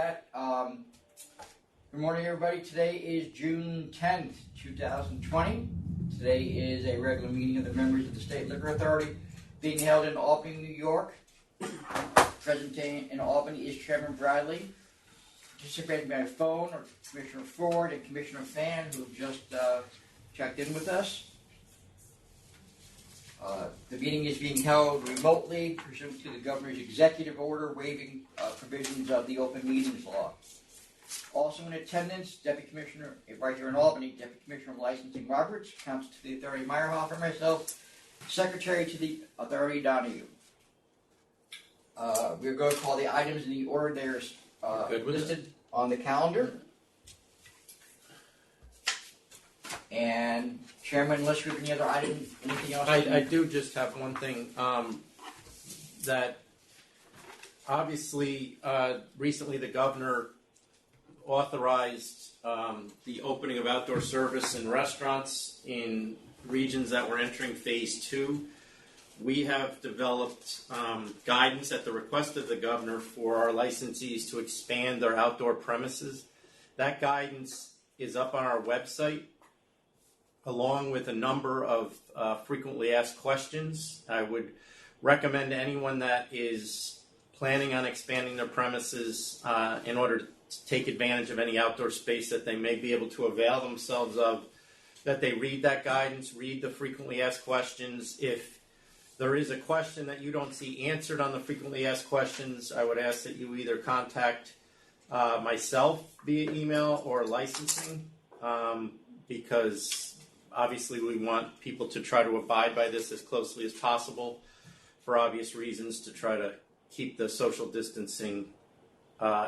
Good morning, everybody. Today is June 10th, 2020. Today is a regular meeting of the members of the State Liquor Authority being held in Albany, New York. Present in Albany is Chairman Bradley. Participating by phone are Commissioner Ford and Commissioner Fan, who just checked in with us. The meeting is being held remotely pursuant to the Governor's executive order waiving provisions of the Open Meetings Law. Also in attendance, Deputy Commissioner, right here in Albany, Deputy Commissioner of Licensing Roberts, Counsel to the Authority Meyerhoff, and myself, Secretary to the Authority Donahue. We're going to call the items in the order they're listed on the calendar. And Chairman, unless you have any other items, anything else? I do just have one thing that obviously recently the governor authorized the opening of outdoor service in restaurants in regions that were entering phase 2. We have developed guidance at the request of the governor for our licensees to expand their outdoor premises. That guidance is up on our website, along with a number of frequently asked questions. I would recommend to anyone that is planning on expanding their premises in order to take advantage of any outdoor space that they may be able to avail themselves of, that they read that guidance, read the frequently asked questions. If there is a question that you don't see answered on the frequently asked questions, I would ask that you either contact myself via email or licensing, because obviously we want people to try to abide by this as closely as possible for obvious reasons, to try to keep the social distancing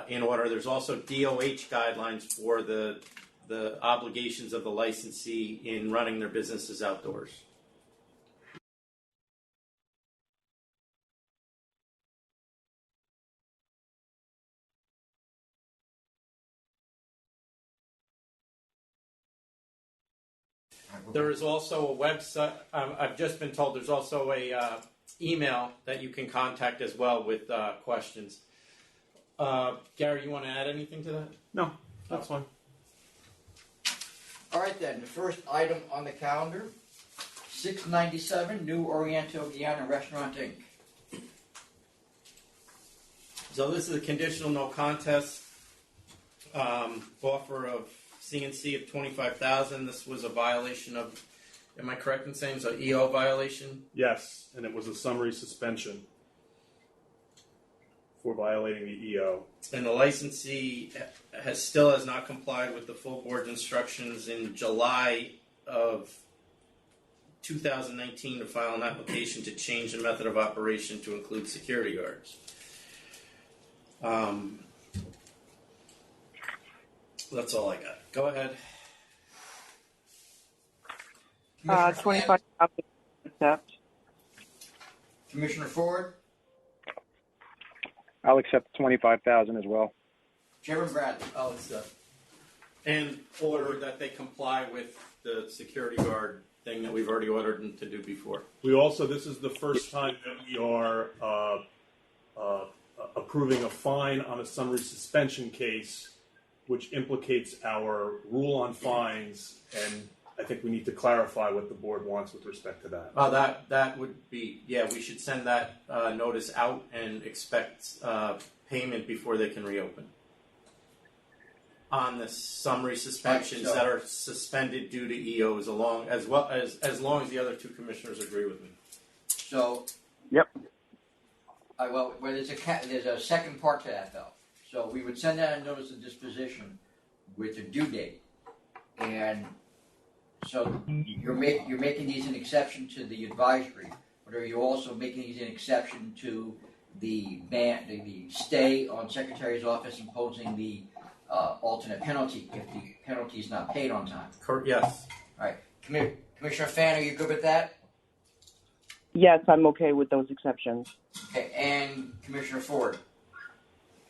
in order. There's also DOH guidelines for the obligations of the licensee in running their businesses outdoors. There is also a website. I've just been told there's also a email that you can contact as well with questions. Gary, you want to add anything to that? No, that's fine. All right then, the first item on the calendar, 697, New Oriental Guyana Restaurant, Inc. So this is a conditional no contest offer of C&C of $25,000. This was a violation of, am I correct in saying, it's an EO violation? Yes, and it was a summary suspension for violating the EO. And the licensee still has not complied with the full board's instructions in July of 2019 to file an application to change the method of operation to include security guards. That's all I got. Go ahead. 25 accept. Commissioner Ford, I'll accept 25,000 as well. Chairman Bradley. I'll accept. And order that they comply with the security guard thing that we've already ordered them to do before. We also, this is the first time that we are approving a fine on a summary suspension case, which implicates our rule on fines, and I think we need to clarify what the board wants with respect to that. That would be, yeah, we should send that notice out and expect payment before they can reopen. On the summary suspensions that are suspended due to EOs, as long as the other two commissioners agree with me. So, Yep. Well, there's a second part to that though. So we would send out a notice of disposition with a due date, and so you're making these an exception to the advisory, but are you also making these an exception to the stay on Secretary's office imposing the alternate penalty if the penalty is not paid on time? Yes. All right, Commissioner Fan, are you good with that? Yes, I'm okay with those exceptions. Okay, and Commissioner Ford.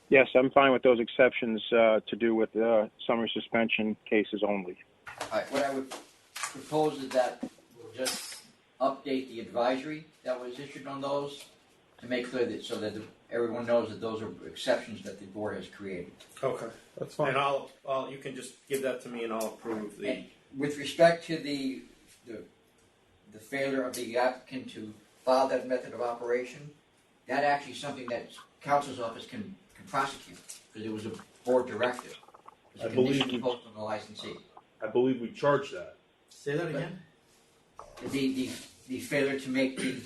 Yes, I'm fine with those exceptions to do with summary suspension cases only. All right, what I would propose is that we'll just update the advisory that was issued on those to make clear that, so that everyone knows that those are exceptions that the board has created. Okay. That's fine. And you can just give that to me and I'll approve the. And with respect to the failure of the applicant to follow that method of operation, that actually is something that council's office can prosecute, because it was a board directive. It's a I believe condition we- imposed on the licensee. I believe we charge that. Say that again? The failure to make the,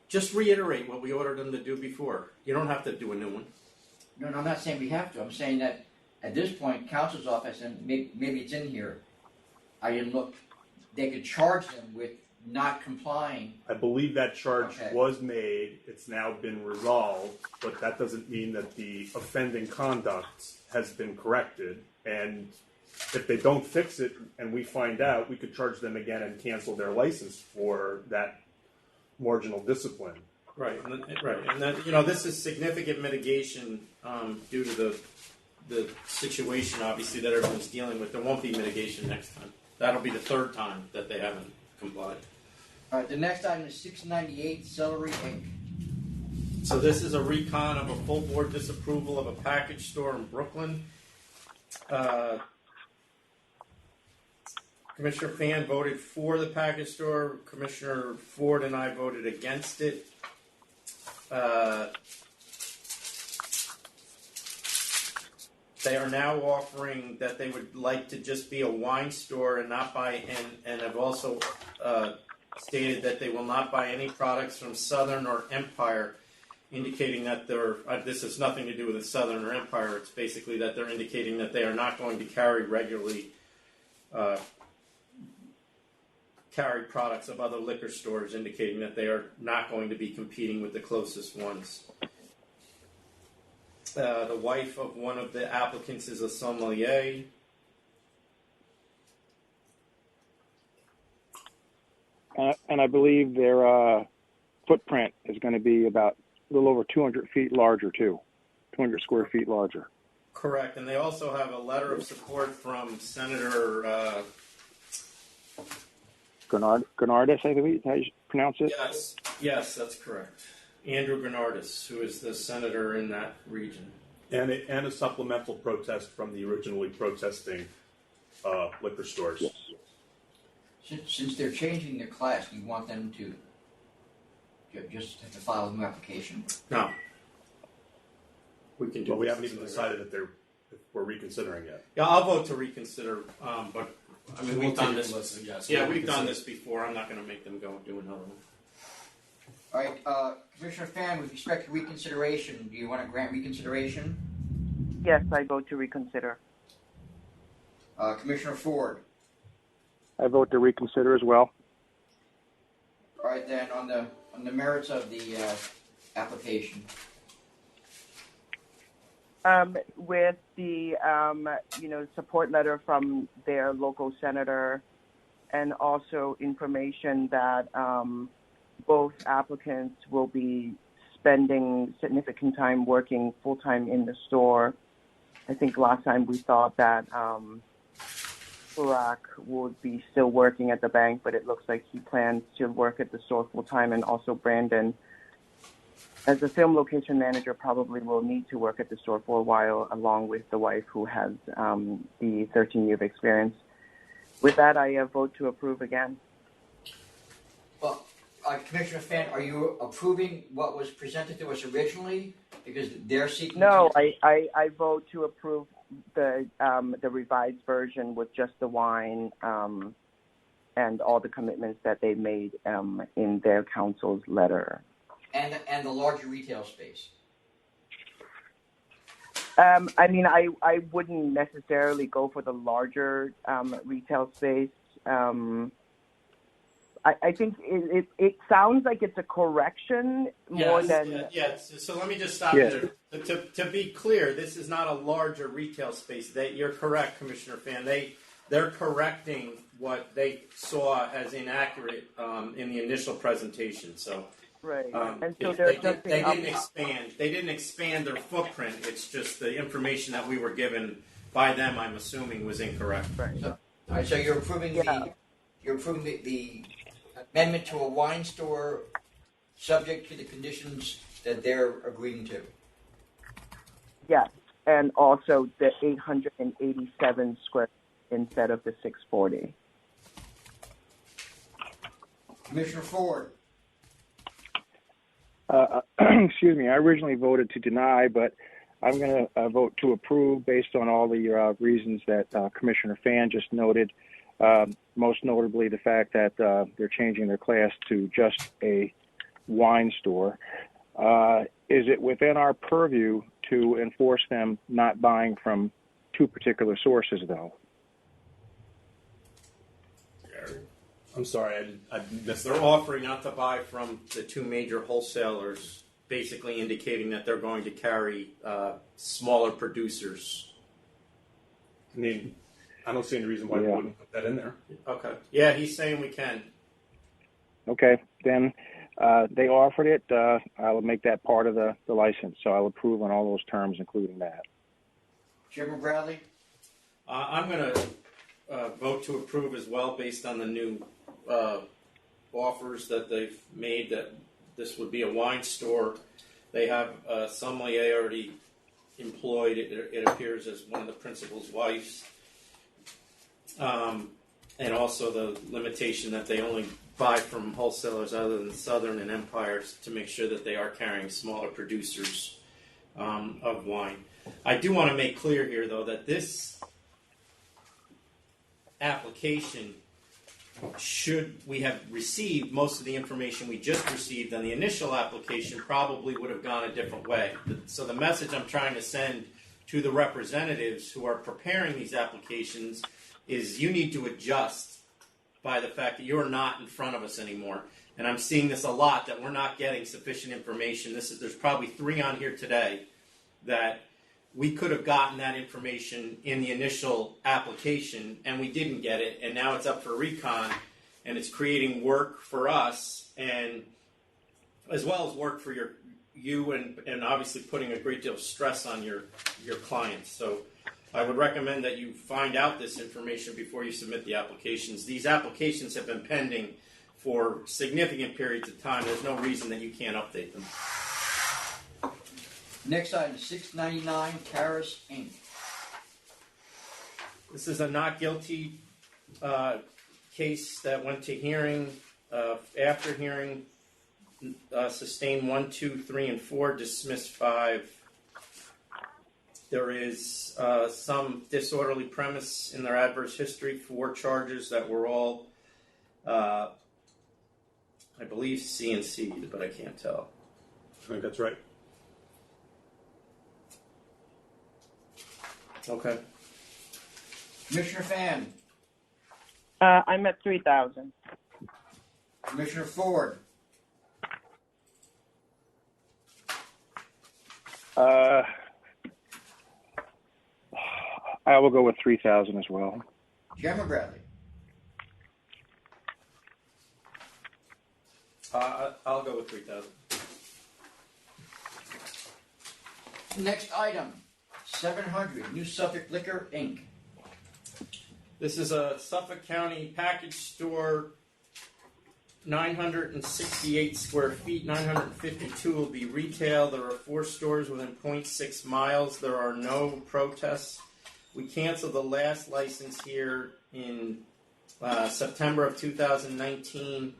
Just reiterate what we ordered them to do before. You don't have to do a new one. no, I'm not saying we have to, I'm saying that at this point, council's office, and maybe it's in here, I didn't look, they could charge them with not complying. I believe that charge Okay. was made. It's now been resolved, but that doesn't mean that the offending conduct has been corrected. And if they don't fix it and we find out, we could charge them again and cancel their license for that marginal discipline. Right, and then this is significant mitigation due to the situation, obviously, that everyone's dealing with. There won't be mitigation next time. That'll be the third time that they haven't complied. All right, the next item is 698 Celery Inc. So this is a recon of a full board disapproval of a package store in Brooklyn. Commissioner Fan voted for the package store. Commissioner Ford and I voted against it. They are now offering that they would like to just be a wine store and not buy, and have also stated that they will not buy any products from Southern or Empire, indicating that this has nothing to do with the Southern or Empire. It's basically that they're indicating that they are not going to carry regularly carried products of other liquor stores, indicating that they are not going to be competing with the closest ones. The wife of one of the applicants is a sommelier. And I believe their footprint is going to be about a little over 200 feet larger, too. 200 square feet larger. Correct, and they also have a letter of support from Senator. Granardis, I believe, how you pronounce it? Yes, that's correct. Andrew Granardis, who is the senator in that region. And a supplemental protest from the originally protesting liquor stores. Yes. Since they're changing their class, do you want them to just have to file a new application? No. We can do. But we haven't even decided if we're reconsidering yet. Yeah, I'll vote to reconsider. But I mean, we've done this. Yes, Yeah, we've done this before. I'm not going to make them go do another one. All right, Commissioner Fan, with respect to reconsideration, do you want to grant reconsideration? Yes, I vote to reconsider. Commissioner Ford. I vote to reconsider as well. All right, then on the merits of the application. With the support letter from their local senator, and also information that both applicants will be spending significant time working full-time in the store. I think last time we thought that Burak would be still working at the bank, but it looks like he plans to work at the store full-time, and also Brandon, as a film location manager, probably will need to work at the store for a while, along with the wife who has the 13 years of experience. With that, I vote to approve again. Well, Commissioner Fan, are you approving what was presented to us originally? Because they're seeking. No, I vote to approve the revised version with just the wine and all the commitments that they made in their council's letter. And the larger retail space. I mean, I wouldn't necessarily go for the larger retail space. I think it sounds like it's a correction more than. Yes. So let me just stop you there. To be clear, this is not a larger retail space. You're correct, Commissioner Fan. They're correcting what they saw as inaccurate in the initial presentation. So. Right, and so they didn't expand. They didn't expand their footprint. It's just the information that we were given by them, I'm assuming, was incorrect. Right. All right, so you're approving the amendment to a wine store, subject to the conditions that they're agreeing to. Yes, and also the 887 square instead of the 640. Commissioner Ford, Excuse me. I originally voted to deny, but I'm going to vote to approve based on all the reasons that Commissioner Fan just noted. Most notably, the fact that they're changing their class to just a wine store. Is it within our purview to enforce them not buying from two particular sources, though? I'm sorry, I missed They're that. offering not to buy from the two major wholesalers, basically indicating that they're going to carry smaller producers. I mean, I don't see any reason why we Yeah. wouldn't put that in there. Okay. Yeah, he's saying we can. Okay, then they offered it. I will make that part of the license, so I'll approve on all those terms, including that. Chairman Bradley, I'm going to vote to approve as well based on the new offers that they've made that this would be a wine store. They have a sommelier already employed, it appears, as one of the principal's wives. And also the limitation that they only buy from wholesalers other than Southern and Empire to make sure that they are carrying smaller producers of wine. I do want to make clear here, though, that this application, should we have received most of the information we just received on the initial application, probably would have gone a different way. So the message I'm trying to send to the representatives who are preparing these applications is you need to adjust by the fact that you're not in front of us anymore. And I'm seeing this a lot, that we're not getting sufficient information. There's probably 3 on here today that we could have gotten that information in the initial application, and we didn't get it, and now it's up for recon, and it's creating work for us, and as well as work for you, and obviously putting a great deal of stress on your clients. So I would recommend that you find out this information before you submit the applications. These applications have been pending for significant periods of time. There's no reason that you can't update them. next item, 699 Caris Inc. This is a not guilty case that went to hearing. After hearing, sustained 1, 2, 3, and 4, dismissed 5. There is some disorderly premise in their adverse history, 4 charges that were all, I believe, C and C, but I can't tell. I think that's right. Okay. Commissioner Fan, I'm at 3,000. Commissioner Ford, I will go with 3,000 as well. Chairman Bradley. I'll go with 3,000. Next item, 700 New Suffolk Liquor Inc. This is a Suffolk County package store, 968 square feet, 952 will be retail. There are 4 stores within 0.6 miles. There are no protests. We canceled the last license here in September of 2019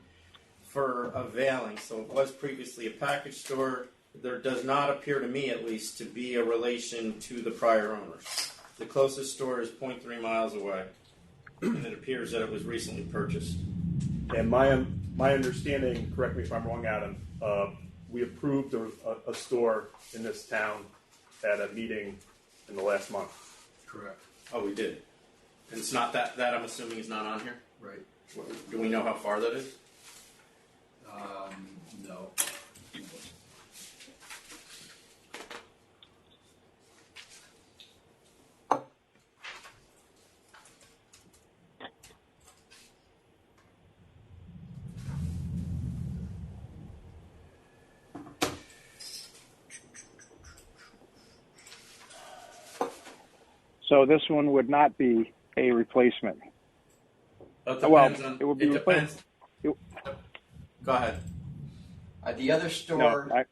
for availing. So it was previously a package store. There does not appear to me, at least, to be a relation to the prior owners. The closest store is 0.3 miles away, and it appears that it was recently purchased. And my understanding, correct me if I'm wrong, Adam, we approved a store in this town at a meeting in the last month. Correct. Oh, we did. And it's not that I'm assuming is not on here? Right. Do we know how far that is? No. So this one would not be a replacement. That Well, depends on, it would be depends. It- Go ahead. The other store, No,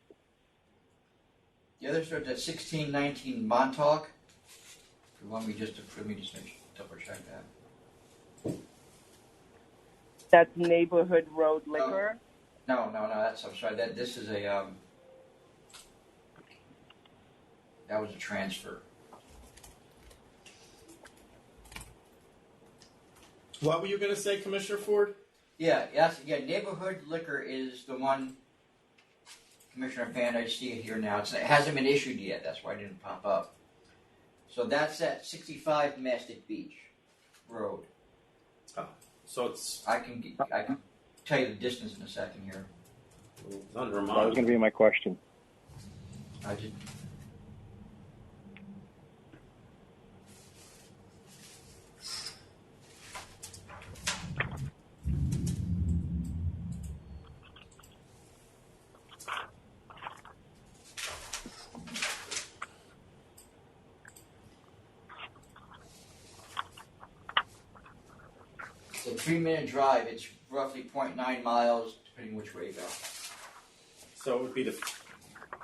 The other store's at 1619 Montauk. If you want me just to, let me just double check that. That's Neighborhood Road Liquor. No, that's, I'm sorry, this is a, that was a transfer. What were you going to say, Commissioner Ford? Yeah, Neighborhood Liquor is the one, Commissioner Fan, I see it here now. It hasn't been issued yet, that's why it didn't pop up. So that's at 65 Mastic Beach Road. Oh, so it's I can tell you the distance in a second here. under That was Vermont. going to be my question. I did. It's a 3-minute drive. It's roughly 0.9 miles, depending which way you go. So it would be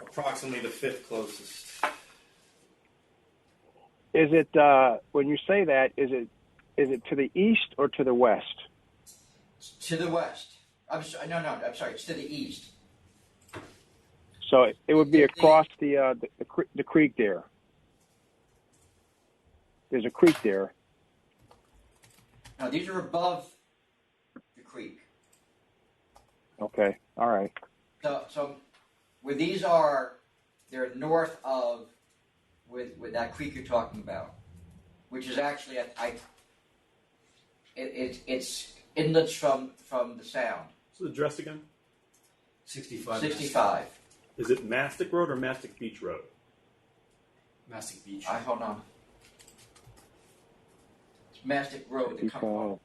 approximately the fifth closest. Is it when you say that? Is it to the east or to the west? To the west. I'm sorry. No. I'm sorry. It's to the east. So it would be across the creek there. There's a creek there. No, these are above the creek. Okay. All right. So where these are, they're north of with that creek you're talking about, which is actually it's inlets from the sound. So the address again? 65. 65. Is it Mastic Road or Mastic Beach Road? Mastic Beach. Hold on. It's Mastic Road. They come from.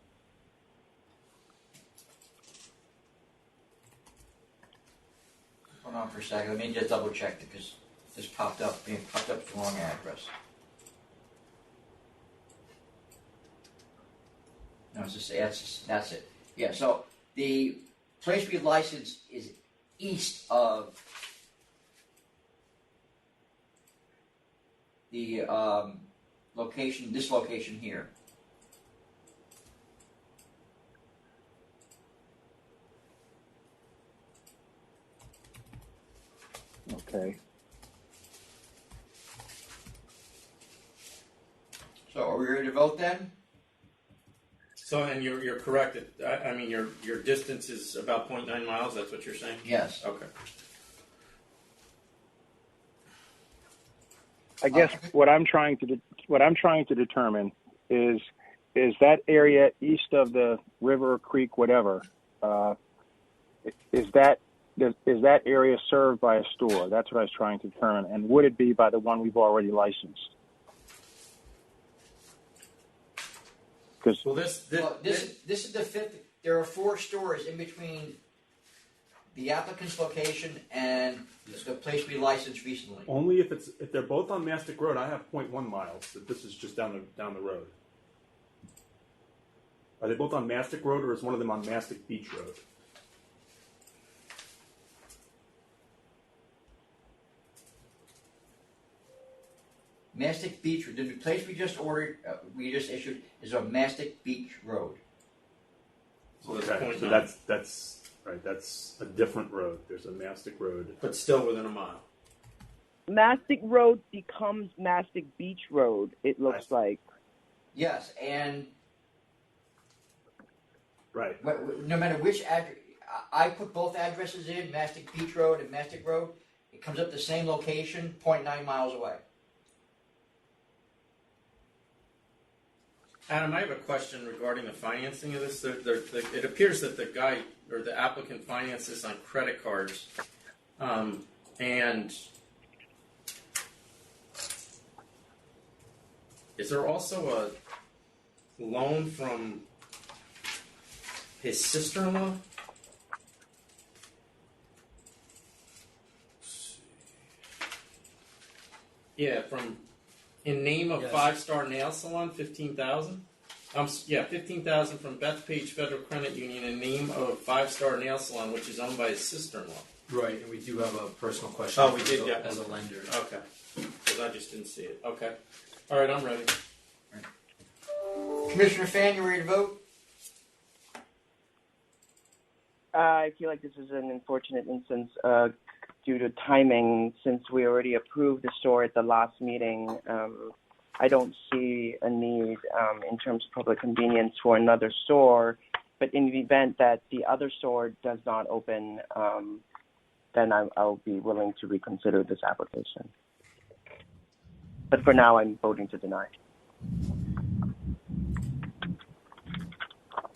Hold on for a second. Let me just double check because this popped up. It popped up the wrong address. No, that's it. Yeah. So the place we license is east of the location. This location here. Okay. So are we ready to vote then? So, and you're correct. I mean, your distance is about 0.9 miles. That's what you're saying. Yes. Okay. I guess what I'm trying to determine is that area east of the river, creek, whatever. Is that area served by a store? That's what I was trying to determine. And would it be by the one we've already licensed? Well, this is the fifth. There are 4 stores in between the applicant's location and the place we licensed recently. Only if they're both on Mastic Road. I have 0.1 miles. That this is just down the road. Are they both on Mastic Road, or is one of them on Mastic Beach Road? Mastic Beach Road. The place we just issued is on Mastic Beach Road. So it's Okay, 0.9, so that's right. That's a different road. There's a Mastic Road. but still within a mile. Mastic Road becomes Mastic Beach Road, it looks like. Yes, and Right. no matter which address, I put both addresses in, Mastic Beach Road and Mastic Road. It comes up the same location, 0.9 miles away. Adam, I have a question regarding the financing of this. It appears that the guy or the applicant financed this on credit cards, and is there also a loan from his sister-in-law? Yeah, in name of Yes. 5-Star Nail Salon, $15,000. 15,000 from Bethpage Federal Credit Union in name of 5-Star Nail Salon, which is owned by his sister-in-law. Right, and we do have a personal question. Oh, we did, as a- yeah. As a lender. Okay, because I just didn't see it. Okay, all right, I'm ready. Commissioner Fan, you ready to vote? I feel like this is an unfortunate instance due to timing, since we already approved the store at the last meeting. I don't see a need in terms of public convenience for another store, but in the event that the other store does not open, then I'll be willing to reconsider this application. But for now, I'm voting to deny.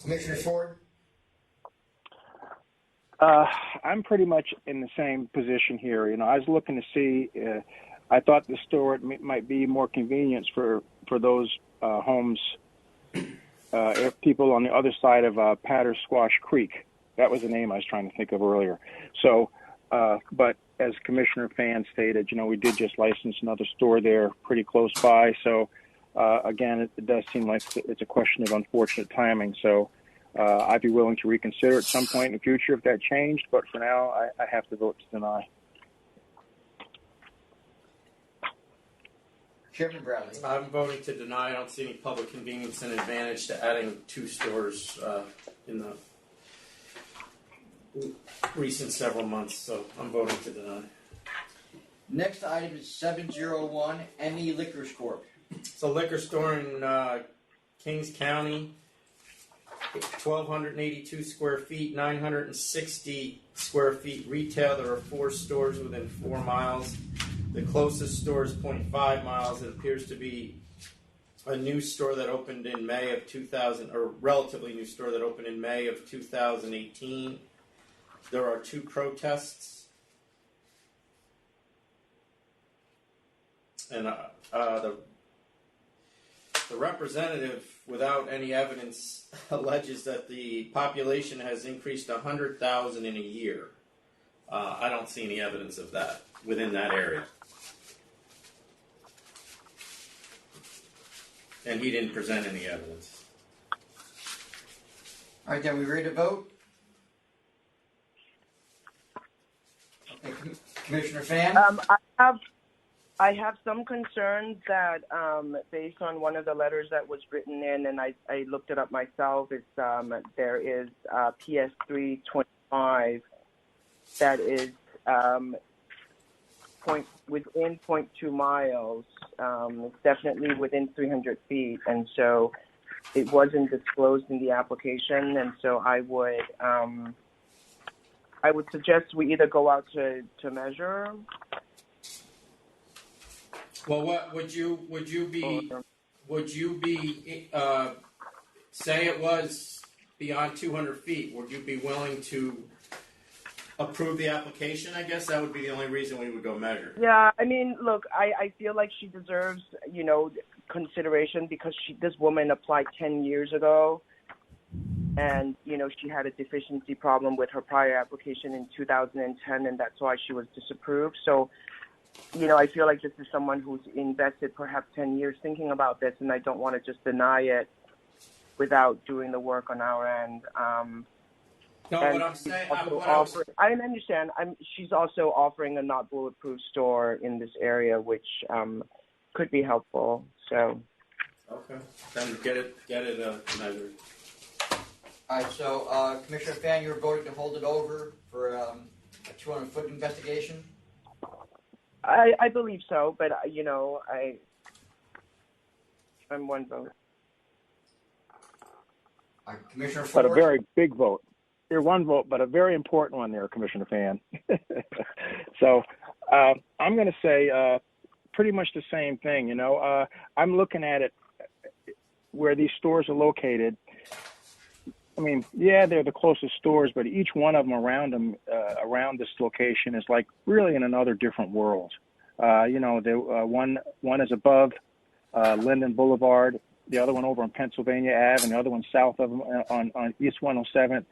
Commissioner Ford? I'm pretty much in the same position here. You know, I was looking to see. I thought the store might be more convenience for those homes, if people on the other side of Pattersquash Creek. That was the name I was trying to think of earlier. So, but as Commissioner Fan stated, you know, we did just license another store there pretty close by. So, again, it does seem like it's a question of unfortunate timing. So. I'd be willing to reconsider at some point in the future if that changed, but for now, I have to vote to deny. Chairman Bradley? I'm voting to deny. I don't see any public convenience and advantage to adding 2 stores in the recent several months, so I'm voting to deny. Next item is 701 ME Liquors Corp. It's a liquor store in Kings County. 1,282 square feet, 960 square feet retail. There are 4 stores within 4 miles. The closest store is 0.5 miles. It appears to be a new store that opened in May of 2000, or relatively new store that opened in May of 2018. There are 2 protests. And the representative, without any evidence, alleges that the population has increased 100,000 in a year. I don't see any evidence of that within that area. And he didn't present any evidence. All right, then we ready to vote? Okay, Commissioner Fan? I have some concerns that, based on one of the letters that was written in, and I looked it up myself, it's, there is PS 325 that is within 0.2 miles. It's definitely within 300 feet, and so it wasn't disclosed in the application, and so I would suggest we either go out to measure. Well, what would you be say it was beyond 200 feet? Would you be willing to approve the application? I guess that would be the only reason we would go measure. Yeah, I mean, look, I feel like she deserves, you know, consideration because this woman applied 10 years ago, and, you know, she had a deficiency problem with her prior application in 2010, and that's why she was disapproved. So, you know, I feel like this is someone who's invested perhaps 10 years thinking about this, and I don't want to just deny it without doing the work on our end. No, what I'm saying, I understand. She's also offering a not bulletproof store in this area, which could be helpful. So. Okay. Then get it measured. All right, so Commissioner Fan, you're voting to hold it over for a 200-foot investigation? I believe so, but you know, I'm one vote. Commissioner But Ford? a very big vote. You're one vote, but a very important one there, Commissioner Fan. So I'm going to say pretty much the same thing. You know, I'm looking at it where these stores are located. I mean, yeah, they're the closest stores, but each one of them around this location is like really in another different world. You know, one is above Linden Boulevard, the other one over on Pennsylvania Ave, and the other one south of them on East 107th.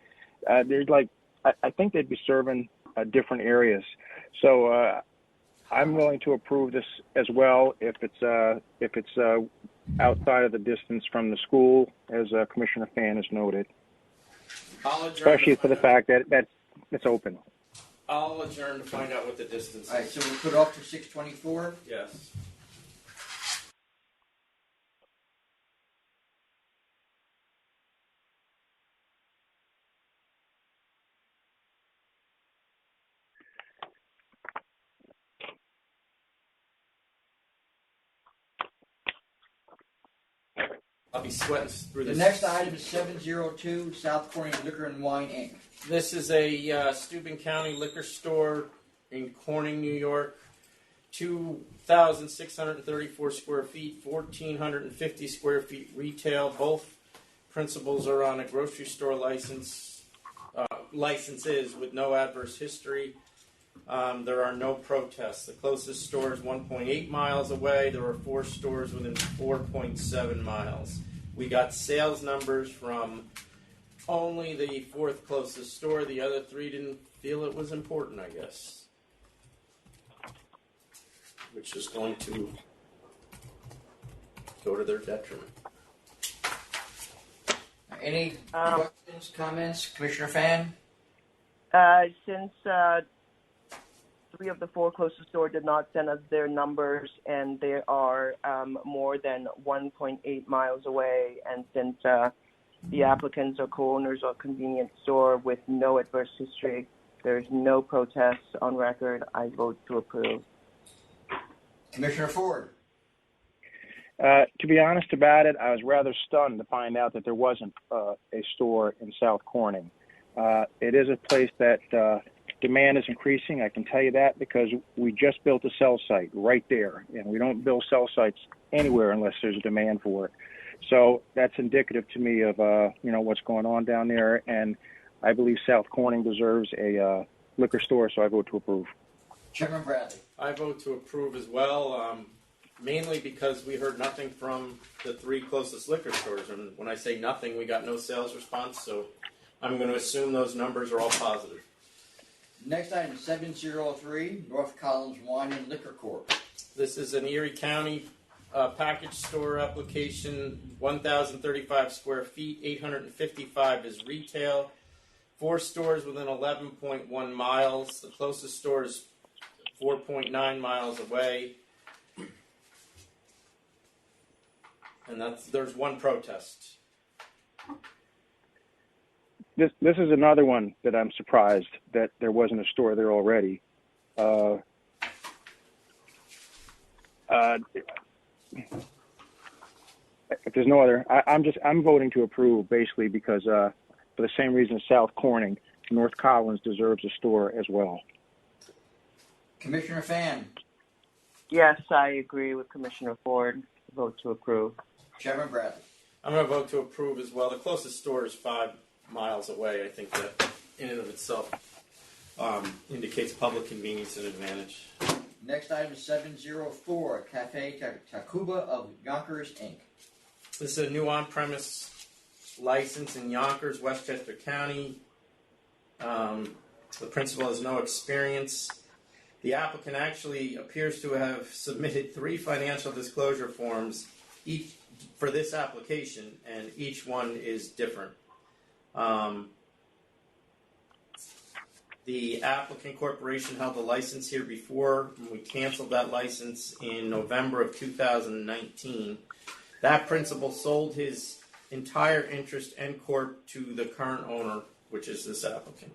There's like, I think they'd be serving different areas. So I'm willing to approve this as well if it's outside of the distance from the school, as Commissioner Fan has noted. I'll adjourn Especially for the fact that it's open. I'll adjourn to find out what the distance is. All right, so we'll put off to 6:24. Yes. I'll be sweating through The this. next item is 702 South Corning Liquor and Wine, Inc. This is a Steuben County liquor store in Corning, New York. 2,634 square feet, 1,450 square feet retail. Both principals are on a grocery store licenses with no adverse history. There are no protests. The closest store is 1.8 miles away. There are 4 stores within 4.7 miles. We got sales numbers from only the 4th closest store. The other 3 didn't feel it was important, I guess. Which is going to go to their detriment. Any questions, comments? Commissioner Fan? Since 3 of the 4 closest stores did not send us their numbers, and they are more than 1.8 miles away, and since the applicants are co-owners of a convenience store with no adverse history, there's no protests on record, I vote to approve. Commissioner Ford? To be honest about it, I was rather stunned to find out that there wasn't a store in South Corning. It is a place that demand is increasing. I can tell you that because we just built a cell site right there, and we don't build cell sites anywhere unless there's a demand for it. So that's indicative to me of what's going on down there, and I believe South Corning deserves a liquor store, so I vote to approve. Chairman Bradley? I vote to approve as well, mainly because we heard nothing from the 3 closest liquor stores. And when I say nothing, we got no sales response, so I'm going to assume those numbers are all positive. Next item is 703 North Collins Wine and Liquor Corp. This is an Erie County package store application, 1,035 square feet, 855 is retail, 4 stores within 11.1 miles. The closest store is 4.9 miles away. And there's 1 protest. This is another one that I'm surprised that there wasn't a store there already. If there's no other, I'm voting to approve basically because for the same reason South Corning, North Collins deserves a store as well. Commissioner Fan? Yes, I agree with Commissioner Ford. Vote to approve. Chairman Bradley? I'm going to vote to approve as well. The closest store is 5 miles away. I think that in and of itself indicates public convenience and advantage. Next item is 704 Cafe Tacuba of Yonkers, Inc. This is a new on-premise license in Yonkers, Westchester County. The principal has no experience. The applicant actually appears to have submitted 3 financial disclosure forms each for this application, and each one is different. The applicant corporation held a license here before, and we canceled that license in November of 2019. That principal sold his entire interest and corp to the current owner, which is this applicant.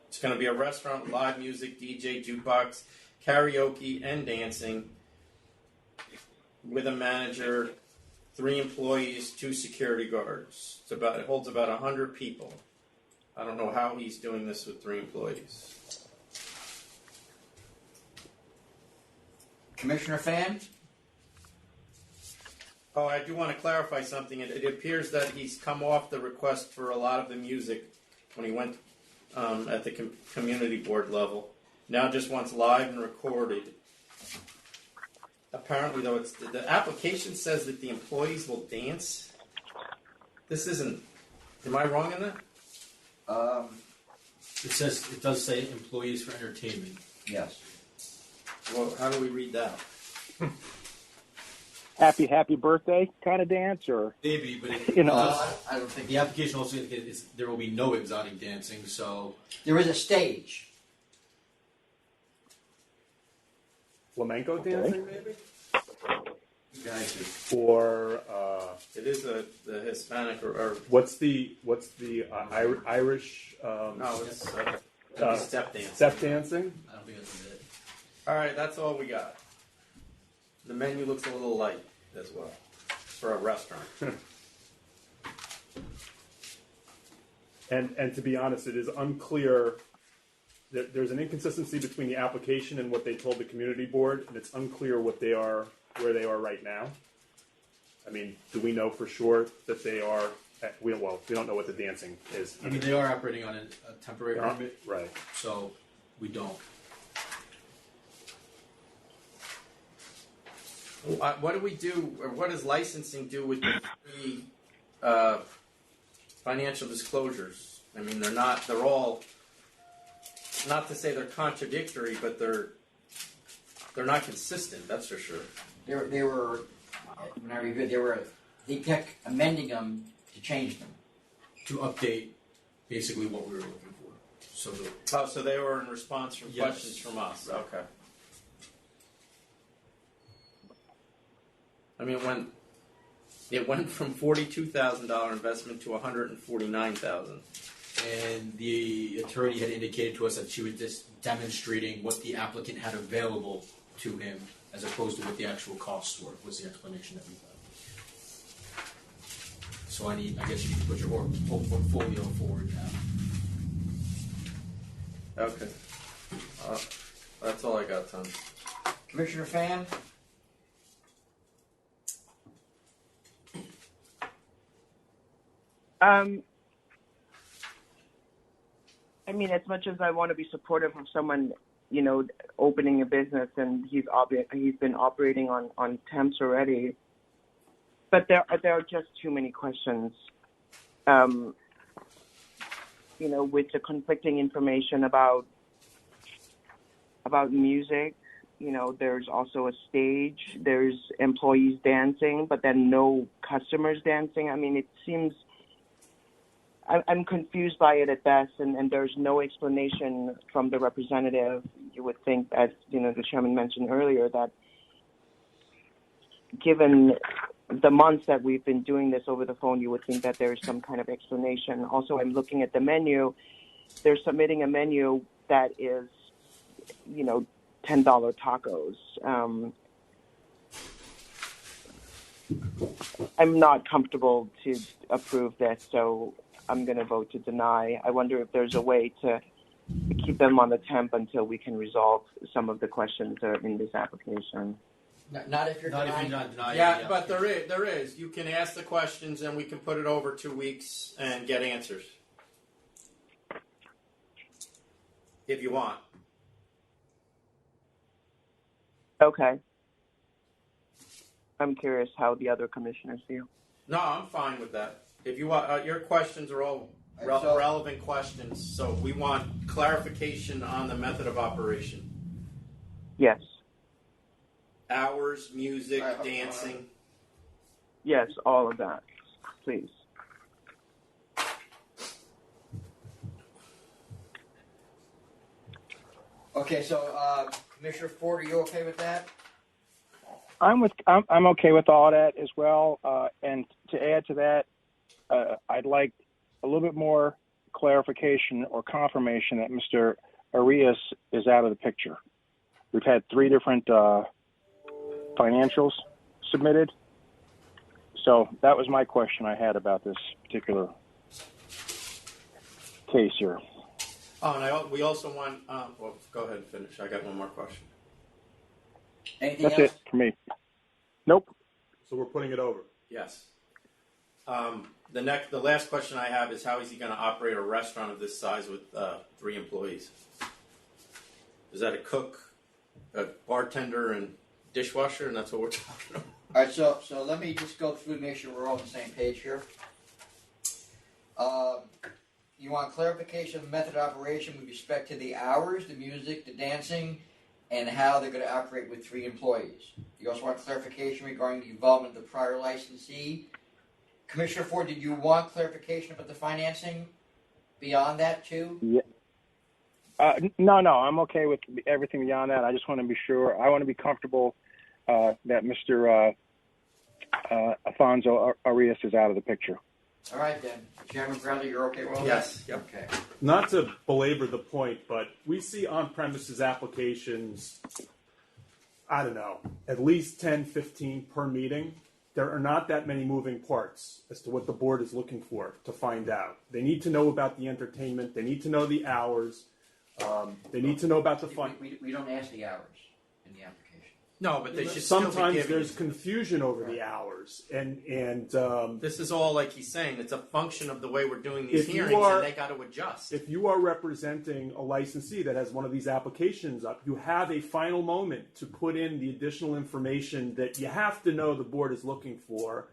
It's going to be a restaurant, live music, DJ, jukebox, karaoke, and dancing with a manager, 3 employees, 2 security guards. It holds about 100 people. I don't know how he's doing this with 3 employees. Commissioner Fan? Oh, I do want to clarify something. It appears that he's come off the request for a lot of the music when he went at the community board level. Now just wants live and recorded. Apparently, though, the application says that the employees will dance. This isn't. Am I wrong in that? It does say employees for entertainment. Yes. Well, how do we read that? Happy birthday kind of dance, or Maybe, but I don't think the application also indicates there will be no exotic dancing. So there is a stage. flamenco dancing, maybe, You guys or it is the Hispanic or what's the Irish no, it's step dance. step dancing? I don't think that's it. All right, that's all we got. The menu looks a little light as well for a restaurant. And to be honest, it is unclear. There's an inconsistency between the application and what they told the community board, and it's unclear where they are right now. I mean, do we know for sure that they are? We don't know what the dancing is. I mean, they are operating on a temporary permit, Right. so we don't. What do we do, or what does licensing do with the financial disclosures? I mean, they're all, not to say they're contradictory, but they're not consistent, that's for sure. They were, when I reviewed, they kept amending them to change them. To update basically what we were looking for. So they were in response from Yes. questions from us. Right. Okay. I mean, it went from $42,000 investment to $149,000. And the attorney had indicated to us that she was just demonstrating what the applicant had available to him as opposed to what the actual costs were, was the explanation that we got. So I guess you need to put your whole portfolio forward now. Okay. That's all I got, Tom. Commissioner Fan? I mean, as much as I want to be supportive of someone, opening a business, and he's been operating on temps already, but there are just too many questions. With the conflicting information about music, there's also a stage, there's employees dancing, but then no customers dancing. I mean, it seems, I'm confused by it at best, and there's no explanation from the representative. You would think, as the chairman mentioned earlier, that given the months that we've been doing this over the phone, you would think that there's some kind of explanation. Also, I'm looking at the menu. They're submitting a menu that is, $10 tacos. I'm not comfortable to approve this, so I'm going to vote to deny. I wonder if there's a way to keep them on the temp until we can resolve some of the questions that are in this application. Not if you're Not if denying. you're not denying. Yeah, but there is. You can ask the questions, and we can put it over 2 weeks and get answers. If you want. Okay. I'm curious how the other commissioners feel. No, I'm fine with that. If you want, your questions are all So- relevant questions, so we want clarification on the method of operation. Yes. Hours, music, dancing. Yes, all of that, please. Okay, so Commissioner Ford, are you okay with that? I'm okay with all that as well. And to add to that, I'd like a little bit more clarification or confirmation that Mr. Arias is out of the picture. We've had 3 different financials submitted. So that was my question I had about this particular case here. Oh, and we also want, well, go ahead and finish. I got one more question. Anything That's else? it for me. Nope. So we're putting it over. Yes. The last question I have is, how is he going to operate a restaurant of this size with 3 employees? Is that a cook, a bartender, and dishwasher, and that's what we're talking about? All right, so let me just go through and make sure we're all on the same page here. You want clarification of method of operation with respect to the hours, the music, the dancing, and how they're going to operate with 3 employees. You also want clarification regarding the involvement of the prior licensee. Commissioner Ford, did you want clarification about the financing beyond that too? Yeah. No, I'm okay with everything beyond that. I just want to be sure. I want to be comfortable that Mr. Alfonso Arias is out of the picture. All right then, Chairman Bradley, you're okay with all that? Yes, yep. Okay. Not to belabor the point, but we see on-premises applications, I don't know, at least 10, 15 per meeting. There are not that many moving parts as to what the board is looking for to find out. They need to know about the entertainment. They need to know the hours. They need to know about the fun. We don't ask the hours in the application. No, but they should still be Sometimes giving there's it. confusion over the hours, and This is all like he's saying. It's a function of the way we're doing these If you hearings, are- and they got to adjust. if you are representing a licensee that has one of these applications up, you have a final moment to put in the additional information that you have to know the board is looking for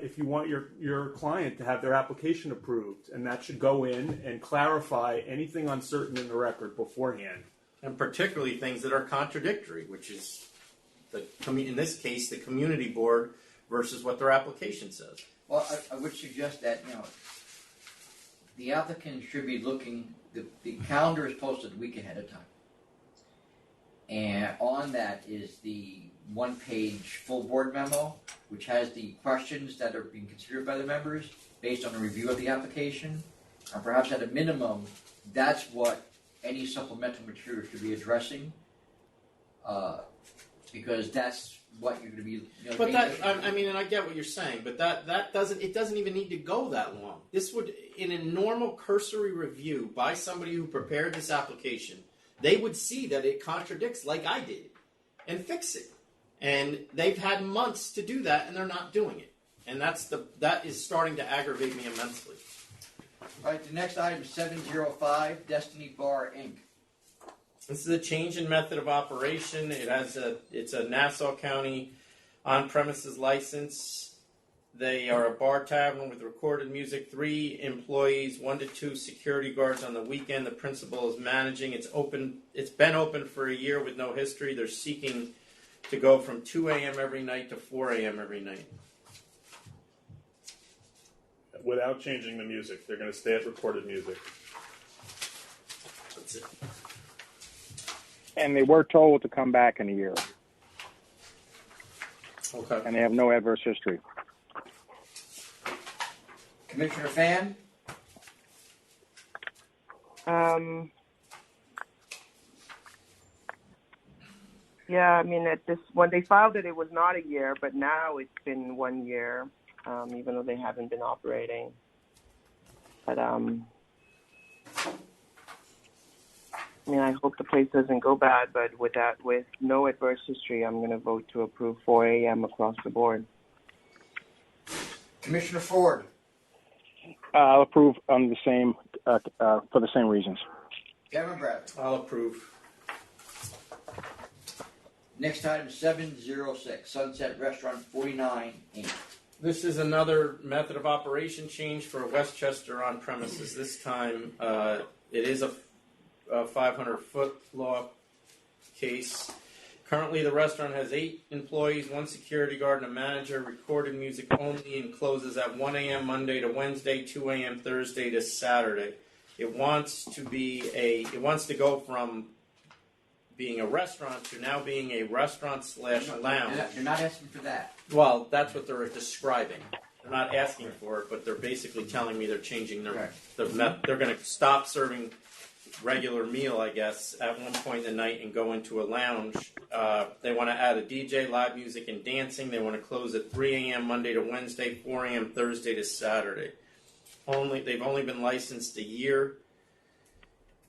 if you want your client to have their application approved. And that should go in and clarify anything uncertain in the record beforehand. And particularly things that are contradictory, which is, in this case, the community board versus what their application says. Well, I would suggest that, the applicant should be looking, the calendar is posted a week ahead of time. And on that is the one-page full board memo, which has the questions that are being considered by the members based on a review of the application. And perhaps at a minimum, that's what any supplemental material should be addressing. Because that's what you're going to be. But that, I mean, and I get what you're saying, but that doesn't, it doesn't even need to go that long. This would, in a normal cursory review by somebody who prepared this application, they would see that it contradicts like I did and fix it. And they've had months to do that, and they're not doing it. And that is starting to aggravate me immensely. All right, the next item is 705, Destiny Bar, Inc. This is a change in method of operation. It's a Nassau County on-premises license. They are a bar tavern with recorded music, 3 employees, 1 to 2 security guards on the weekend. The principal is managing. It's been open for a year with no history. They're seeking to go from 2 a.m. every night to 4 a.m. every night. Without changing the music, they're going to stay at recorded music. That's it. And they were told to come back in a year, Okay. and they have no adverse history. Commissioner Fan? Yeah, I mean, when they filed it was not a year, but now it's been 1 year, even though they haven't been operating. But I mean, I hope the place doesn't go bad, but with no adverse history, I'm going to vote to approve 4 a.m. across the board. Commissioner Ford? I'll approve on the same for the same reasons. Chairman Bradley? I'll approve. Next item, 706, Sunset Restaurant 49, Inc. This is another method of operation change for Westchester on premises. This time, it is a 500-foot law case. Currently, the restaurant has 8 employees, 1 security guard, and a manager. Recorded music only, and closes at 1 a.m. Monday to Wednesday, 2 a.m. Thursday to Saturday. It wants to go from being a restaurant to now being a restaurant/lounge. You're not asking for that. Well, that's what they're describing. They're not asking for it, but they're basically telling me they're changing their. They're going to stop serving regular meal, I guess, at one point in the night and go into a lounge. They want to add a DJ, live music, and dancing. They want to close at 3 a.m. Monday to Wednesday, 4 a.m. Thursday to Saturday. They've only been licensed a year.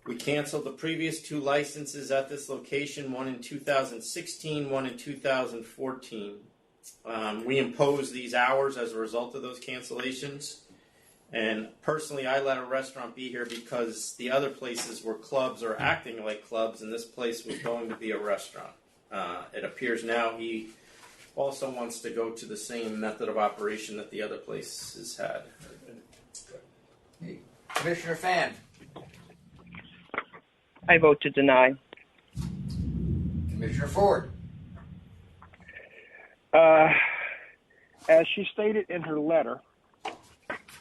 We canceled the previous 2 licenses at this location, one in 2016, one in 2014. We imposed these hours as a result of those cancellations. And personally, I let a restaurant be here because the other places were clubs or acting like clubs, and this place was going to be a restaurant. It appears now he also wants to go to the same method of operation that the other places had. Commissioner Fan? I vote to deny. Commissioner Ford? As she stated in her letter,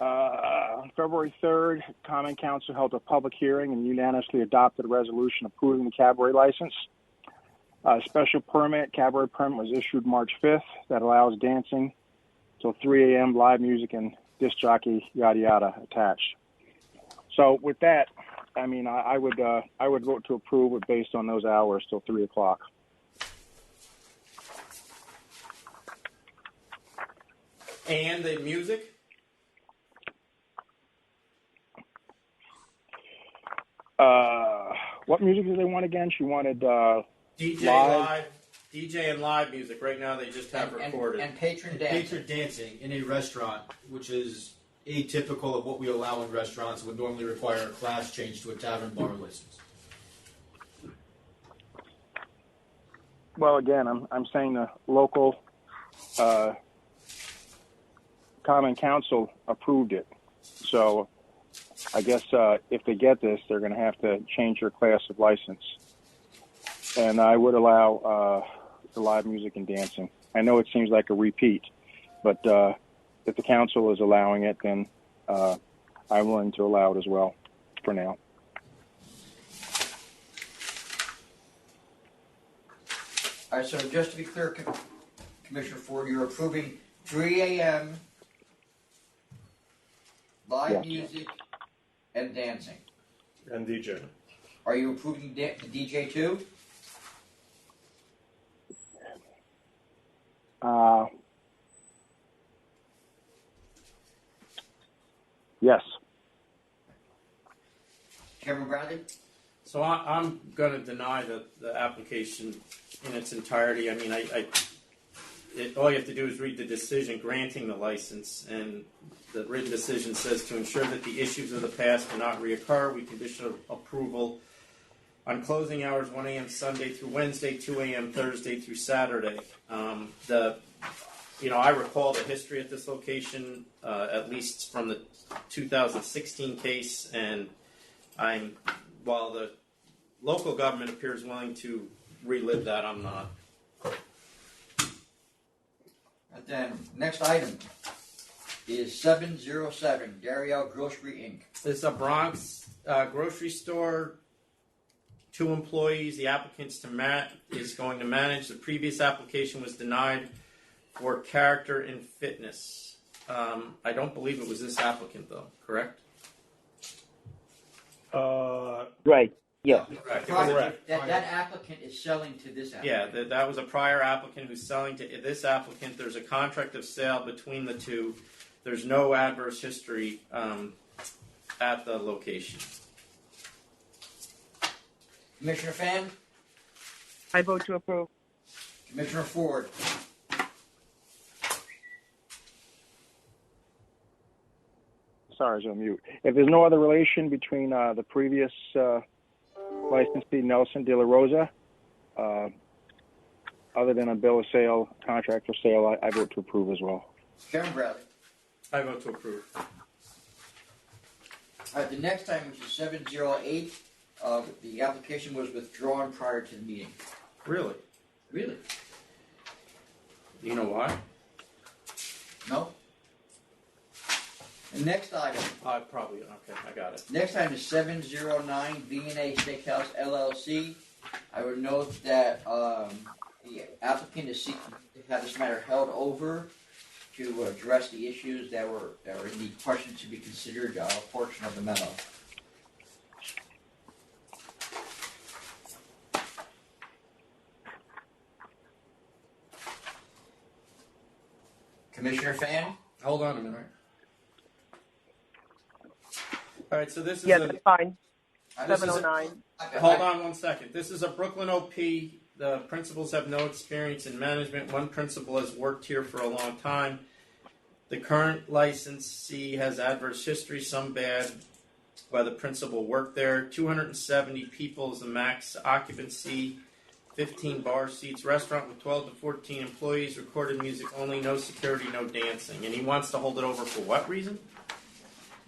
On February 3rd, Common Council held a public hearing and unanimously adopted a resolution approving the cabaret license. A special permit, cabaret permit, was issued March 5th that allows dancing till 3 a.m., live music, and disc jockey, yada yada, attached. So with that, I mean, I would vote to approve it based on those hours till 3 o'clock. And the music? What music did they want again? She wanted DJ live. DJ and live music. Right now they just have recorded. And patron dancing. Patron dancing in a restaurant, which is atypical of what we allow in restaurants, would normally require a class change to a tavern bar license. Well, again, I'm saying the local Common Council approved it. So I guess if they get this, they're going to have to change their class of license. And I would allow the live music and dancing. I know it seems like a repeat, but if the council is allowing it, then I'm willing to allow it as well for now. All right, so just to be clear, Commissioner Ford, you're approving 3 a.m. live Yes. music and dancing. And DJ. Are you approving the DJ too? Yes. Chairman Bradley? So I'm going to deny the application in its entirety. I mean, all you have to do is read the decision granting the license, and the written decision says to ensure that the issues of the past do not reoccur, we condition approval on closing hours 1 a.m. Sunday through Wednesday, 2 a.m. Thursday through Saturday. I recall the history at this location, at least from the 2016 case, and while the local government appears willing to relive that, I'm not. And then, next item is 707, Dariel Grocery, Inc. This is a Bronx grocery store. 2 employees. The applicant is going to manage. The previous application was denied for character and fitness. I don't believe it was this applicant, though. Correct? Right. Yeah. Correct. That applicant is selling to this applicant. Yeah, that was a prior applicant who's selling to this applicant. There's a contract of sale between the two. There's no adverse history at the location. Commissioner Fan? I vote to approve. Commissioner Ford? Sorry, I was on mute. If there's no other relation between the previous licensee, Nelson De La Rosa, other than a bill of sale, contract for sale, I vote to approve as well. Chairman Bradley? I vote to approve. All right, the next item, which is 708, the application was withdrawn prior to the meeting. Really? Really? Do you know why? No? The next item. Probably. Okay, I got it. Next item is 709 V&A Steakhouse LLC. I would note that the applicant is seeking to have this matter held over to address the issues that are in the question to be considered portion of the memo. Commissioner Fan? Hold on a minute. All right, so this is Yes, that's fine. this is a- 709. Hold on 1 second. This is a Brooklyn OP. The principals have no experience in management. One principal has worked here for a long time. The current licensee has adverse history, some bad, while the principal worked there. 270 people is the max occupancy. 15 bar seats. Restaurant with 12 to 14 employees. Recorded music only. No security, no dancing. And he wants to hold it over for what reason?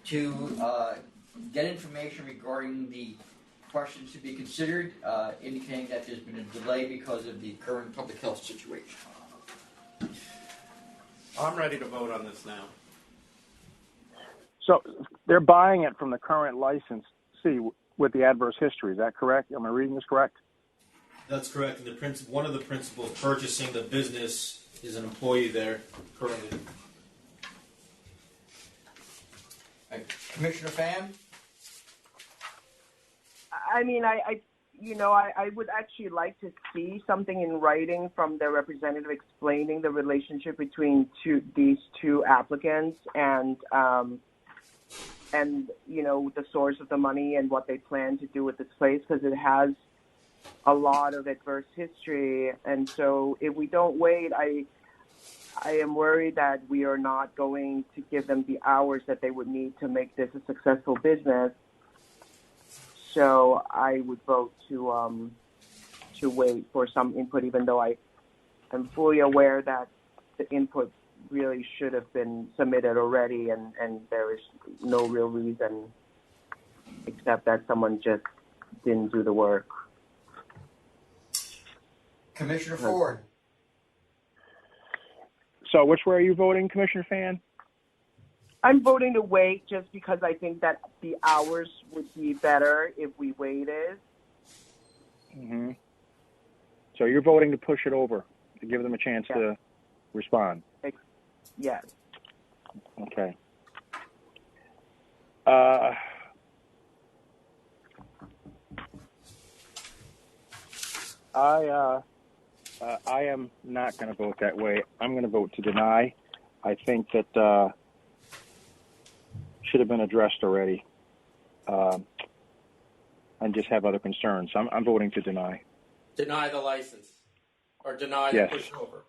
To get information regarding the questions to be considered, indicating that there's been a delay because of the current public health situation. I'm ready to vote on this now. So they're buying it from the current licensee with the adverse history. Is that correct? Am I reading this correct? That's correct. And one of the principals purchasing the business is an employee there currently. Commissioner Pham? I mean, I would actually like to see something in writing from their representative explaining the relationship between these two applicants and the source of the money and what they plan to do with this place, because it has a lot of adverse history. And so if we don't wait, I am worried that we are not going to give them the hours that they would need to make this a successful business. So I would vote to wait for some input, even though I am fully aware that the input really should have been submitted already, and there is no real reason except that someone just didn't do the work. Commissioner Ford? So which way are you voting, Commissioner Fan? I'm voting to wait just because I think that the hours would be better if we waited. Mm-hmm. So you're voting to push it over, to give them a chance to respond? Yes. Okay. I am not going to vote that way. I'm going to vote to deny. I think that should have been addressed already, and just have other concerns. I'm voting to deny. Deny the license, or deny Yes. the pushover.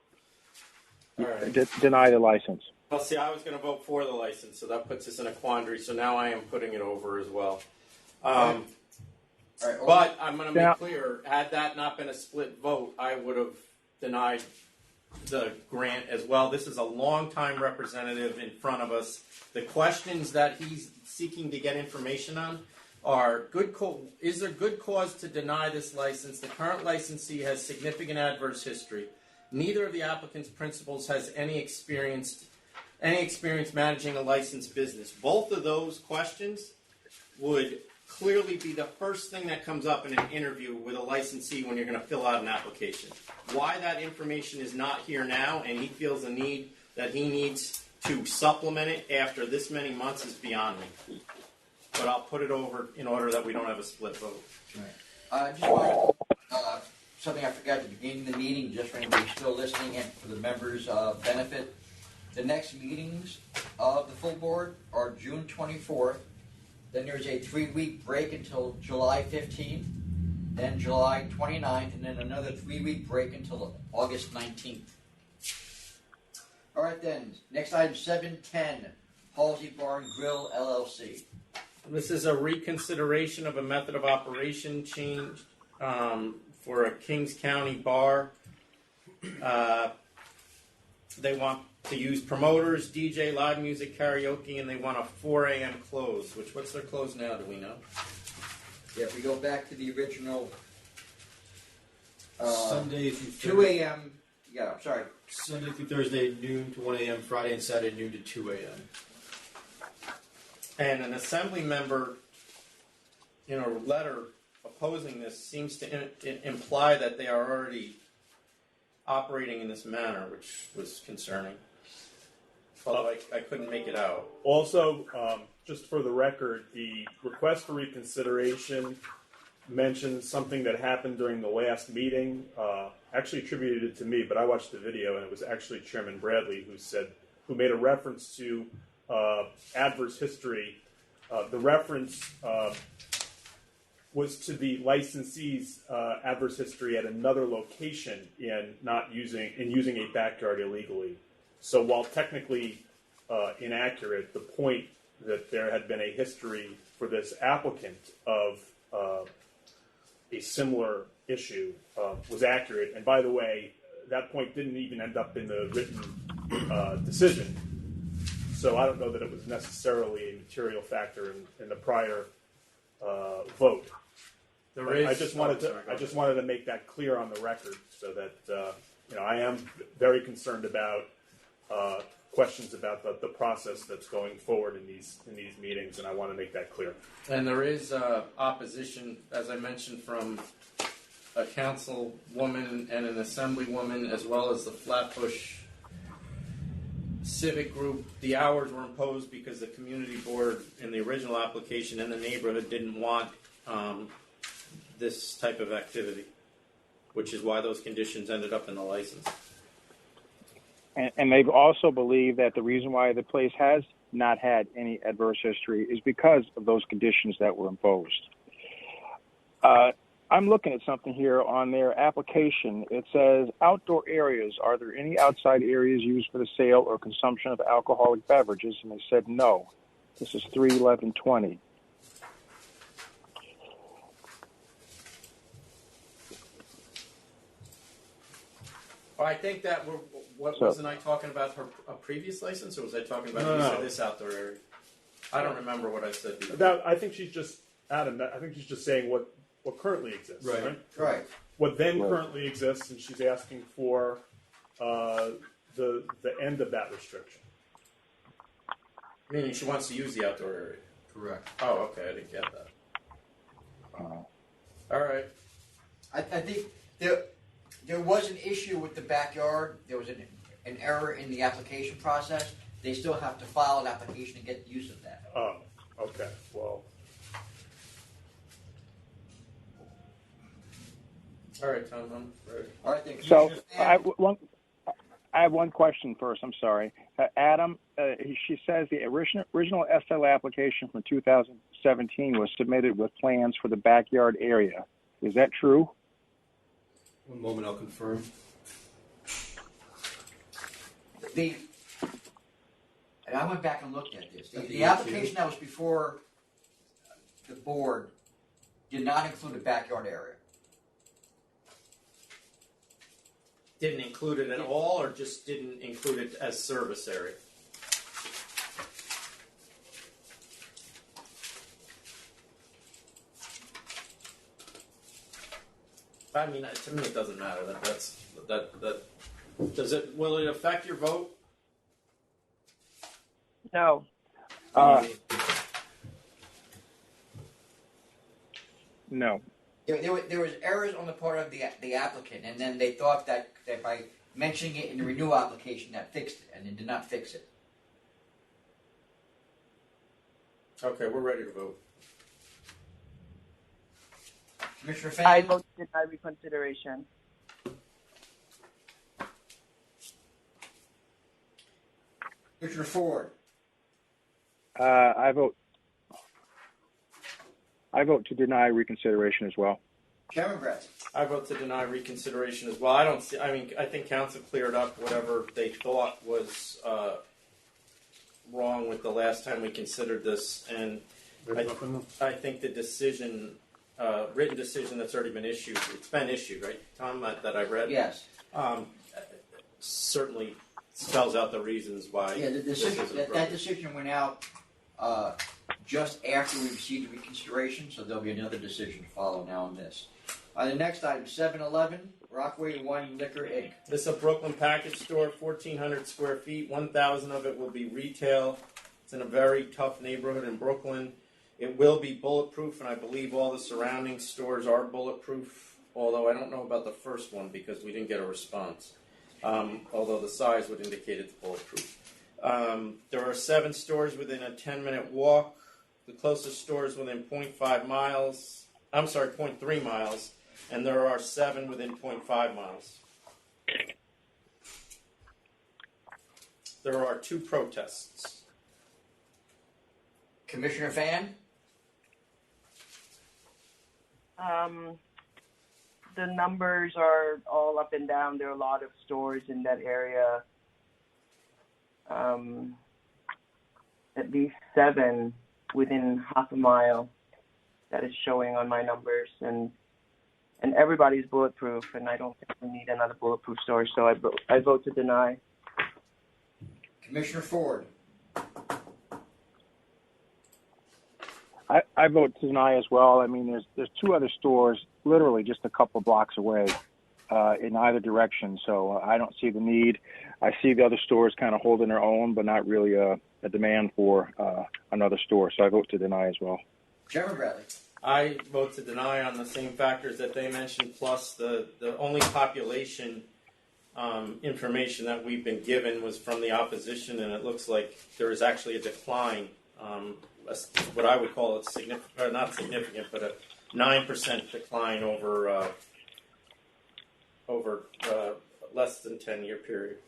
All right. Deny the license. Well, see, I was going to vote for the license, so that puts us in a quandary. So now I am putting it over as well. All right, But I'm going to Now- make clear, had that not been a split vote, I would have denied the grant as well. This is a longtime representative in front of us. The questions that he's seeking to get information on are is there good cause to deny this license? The current licensee has significant adverse history. Neither of the applicant's principals has any experience managing a licensed business. Both of those questions would clearly be the first thing that comes up in an interview with a licensee when you're going to fill out an application. Why that information is not here now and he feels the need that he needs to supplement it after this many months is beyond me. But I'll put it over in order that we don't have a split vote. Just want something I forgot at the beginning of the meeting, just for anybody still listening and for the members' benefit. The next meetings of the full board are June 24th. Then there's a 3-week break until July 15th, then July 29th, and then another 3-week break until August 19th. All right then, next item 710, Halsey Bar and Grill LLC. This is a reconsideration of a method of operation change for a Kings County bar. They want to use promoters, DJ, live music, karaoke, and they want a 4 a.m. close. What's their close now? Do we know? Yeah, if we go back to the original Sunday through 2 a.m. Yeah, I'm sorry. Sunday through Thursday, noon to 1 a.m. Friday and Saturday, noon to 2 a.m. And an assembly member, in a letter opposing this, seems to imply that they are already operating in this manner, which was concerning. Although I couldn't make it out. Also, just for the record, the request for reconsideration mentions something that happened during the last meeting, actually attributed it to me, but I watched the video and it was actually Chairman Bradley who made a reference to adverse history. The reference was to the licensee's adverse history at another location in using a backyard illegally. So while technically inaccurate, the point that there had been a history for this applicant of a similar issue was accurate. And by the way, that point didn't even end up in the written decision. So I don't know that it was necessarily a material factor in the prior vote. I just wanted to make that clear on the record, so that I am very concerned about questions about the process that's going forward in these meetings, and I want to make that clear. And there is opposition, as I mentioned, from a councilwoman and an assemblywoman, as well as the Flatbush Civic Group. The hours were imposed because the community board in the original application and the neighborhood didn't want this type of activity, which is why those conditions ended up in the license. And they've also believed that the reason why the place has not had any adverse history is because of those conditions that were imposed. I'm looking at something here on their application. It says outdoor areas. Are there any outside areas used for the sale or consumption of alcoholic beverages? And they said no. This is 3/11/20. Well, I think that wasn't I talking about a previous license, or was I talking about use of this outdoor area? I don't remember what I said before. I think she's just Adam. I think she's just saying what currently exists. Right. Right. What then currently exists, and she's asking for the end of that restriction. Meaning she wants to use the outdoor area. Correct. Oh, okay, I didn't get that. All right. I think there was an issue with the backyard. There was an error in the application process. They still have to file an application to get the use of that. Oh, okay. Well, All right, Tom. I'm ready. All right, then. So Commissioner I have one question first. I'm sorry. Adam, she says the original SL application from 2017 was submitted with plans for the backyard area. Is that true? One moment, I'll confirm. And I went back and looked at this. The 18. application that was before the board did not include a backyard area. Didn't include it at all, or just didn't include it as service area? I mean, to me, it doesn't matter. Will it affect your vote? No. No. There was errors on the part of the applicant, and then they thought that by mentioning it in the renewal application that fixed it, and it did not fix it. Okay, we're ready to vote. Commissioner Fan? I vote to deny reconsideration. Commissioner Ford? I vote to deny reconsideration as well. Chairman Brett? I vote to deny reconsideration as well. I think council cleared up whatever they thought was wrong with the last time we considered this, and I think the decision, written decision that's already been issued, it's been issued, right, Tom, that I read? Yes. Certainly spells out the reasons why. Yeah, the this decision, isn't that appropriate. decision went out just after we received the reconsideration, so there'll be another decision to follow now on this. The next item, 7-Eleven, Rockaway Wine Liquor Inc. This is a Brooklyn package store, 1,400 square feet. 1,000 of it will be retail. It's in a very tough neighborhood in Brooklyn. It will be bulletproof, and I believe all the surrounding stores are bulletproof, although I don't know about the first one because we didn't get a response, although the size would indicate it's bulletproof. There are 7 stores within a 10-minute walk. The closest store is within 0.3 miles, and there are 7 within 0.5 miles. There are 2 protests. Commissioner Fan? The numbers are all up and down. There are a lot of stores in that area. At least 7 within half a mile that is showing on my numbers, and everybody's bulletproof, and I don't think we need another bulletproof store, so I vote to deny. Commissioner Ford? I vote to deny as well. I mean, there's 2 other stores literally just a couple blocks away in either direction. So I don't see the need. I see the other stores kind of holding their own, but not really a demand for another store. So I vote to deny as well. Chairman Bradley. I vote to deny on the same factors that they mentioned, plus the only population information that we've been given was from the opposition, and it looks like there is actually a decline, what I would call not significant, but a 9% decline over less than 10-year period.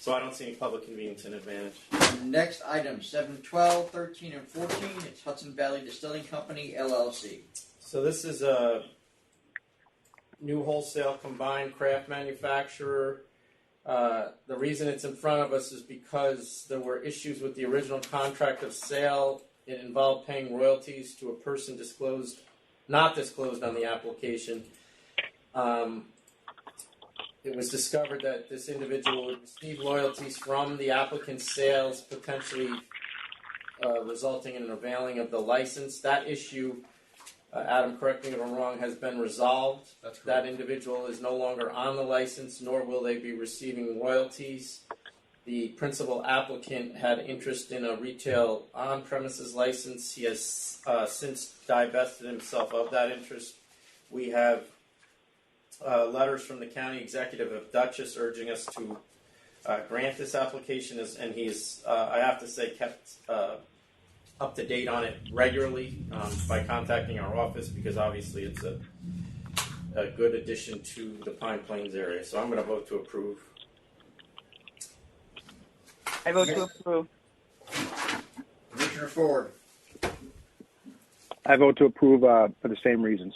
So I don't see any public convenience and advantage. Next item, 7, 12, 13, and 14. It's Hudson Valley Distilling Company, LLC. So this is a new wholesale combined craft manufacturer. The reason it's in front of us is because there were issues with the original contract of sale. It involved paying royalties to a person not disclosed on the application. It was discovered that this individual would receive royalties from the applicant's sales, potentially resulting in an availing of the license. That issue, Adam, correct me if I'm wrong, has been resolved. That's correct. That individual is no longer on the license, nor will they be receiving royalties. The principal applicant had interest in a retail on-premises license. He has since divested himself of that interest. We have letters from the county executive of Dutchess urging us to grant this application, and he's, I have to say, kept up to date on it regularly by contacting our office, because obviously it's a good addition to the Pine Plains area. So I'm going to vote to approve. I vote to approve. Commissioner Ford. I vote to approve for the same reasons.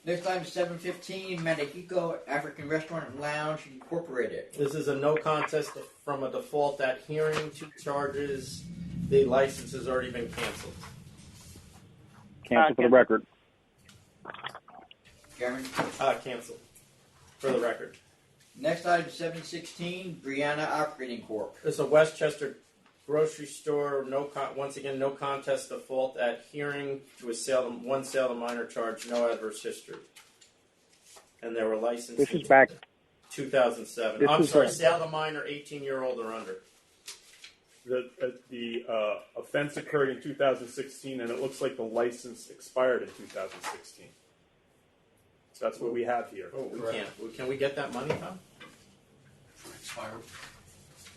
Next item, 7:15, Manahiko African Restaurant and Lounge Incorporated. This is a no contest from a default at hearing. 2 charges. The license has already been canceled. Cancel for the record. Chairman. Canceled. For the record. Next item, 7:16, Brianna Operating Corp. It's a Westchester grocery store. Once again, no contest default at hearing to one sale to minor charge, no adverse history. And they were licensed. This is back. 2007. Sale to minor, 18-year-old or under. The offense occurred in 2016, and it looks like the license expired in 2016. That's what we have here. Oh, we can't. Can we get that money, Tom? Expired.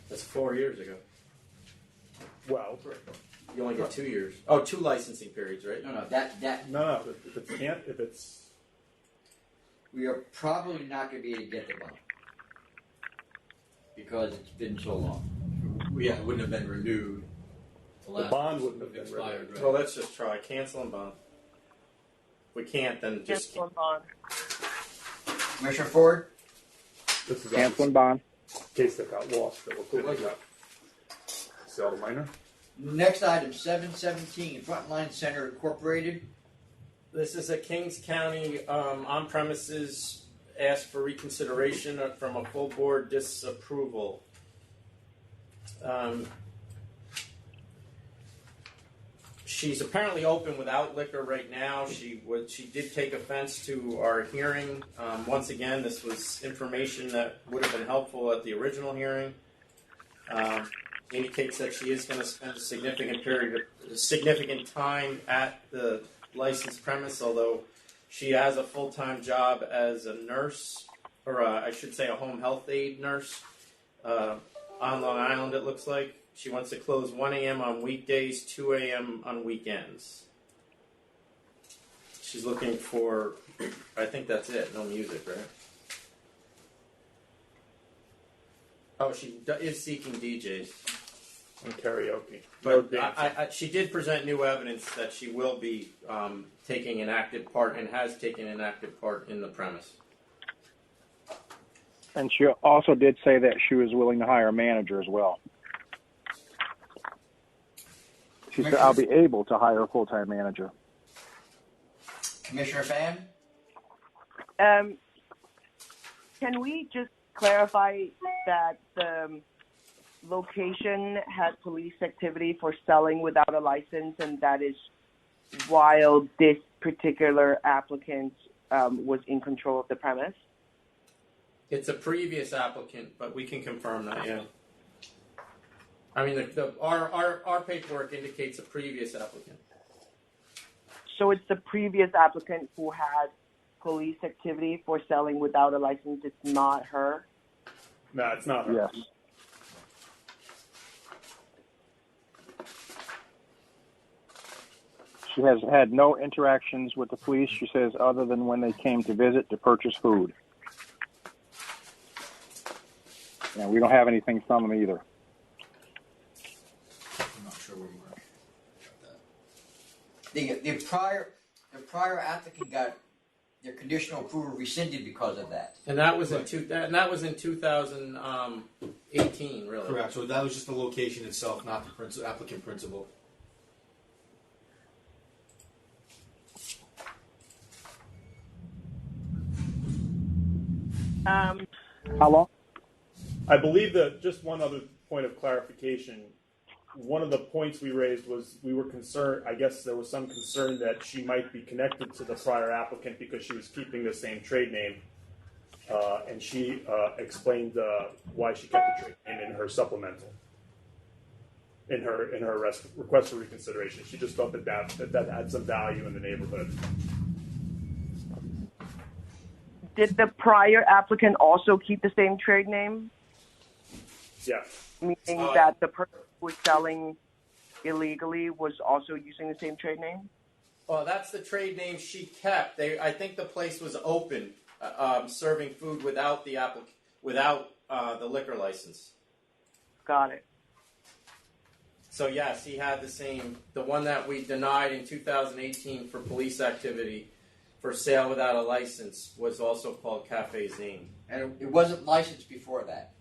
That's 4 years ago. Well, You only get 2 years. Oh, 2 licensing periods, right? No, that no. If it's we are probably not going to be able to get the money because it's been so long. Yeah, it wouldn't have been renewed. the bond wouldn't have been expired, renewed. right? Well, let's just try. Cancel and bond. If we can't, then just... Cancel and bond. Commissioner Ford. This is Cancel and bond. a case that got lost that we're picking up. Sale to minor. Next item, 7:17, Frontline Center Incorporated. This is a Kings County on-premises, ask for reconsideration from a full board disapproval. She's apparently open without liquor right now. She did take offense to our hearing. Once again, this was information that would have been helpful at the original hearing. Indicates that she is going to spend a significant time at the licensed premise, although she has a full-time job as a nurse, or I should say a home health aide nurse, on Long Island, it looks like. She wants to close 1 a.m. on weekdays, 2 a.m. on weekends. She's looking for, I think that's it, no music, right? Oh, she is seeking DJs. And karaoke. But No dancing. she did present new evidence that she will be taking an active part and has taken an active part in the premise. And she also did say that she was willing to hire a manager as well. She said, I'll be able to hire a full-time manager. Commissioner Fan. Can we just clarify that the location had police activity for selling without a license, and that is while this particular applicant was in control of the premise? It's a previous applicant, but we can confirm that. Yeah. I mean, our paperwork indicates a previous applicant. So it's the previous applicant who had police activity for selling without a license. It's not her. No, it's not her. Yes. She has had no interactions with the police, she says, other than when they came to visit to purchase food. And we don't have anything from them either. I'm not sure where you were about that. The prior applicant got their conditional approval rescinded because of that. And that was Right. in 2018, really. Correct. So that was just the location itself, not the applicant principal. How long? I believe that just one other point of clarification. One of the points we raised was we were concerned, I guess there was some concern that she might be connected to the prior applicant because she was keeping the same trade name. And she explained why she kept the trade name in her supplemental, in her request for reconsideration. She just thought that had some value in the neighborhood. Did the prior applicant also keep the same trade name? Yeah. Meaning that the person who was selling illegally was also using the same trade name? Well, that's the trade name she kept. I think the place was open, serving food without the the liquor license. Got it. So yes, he had the one that we denied in 2018 for police activity for sale without a license was also called Cafe Zane. And it wasn't licensed before that.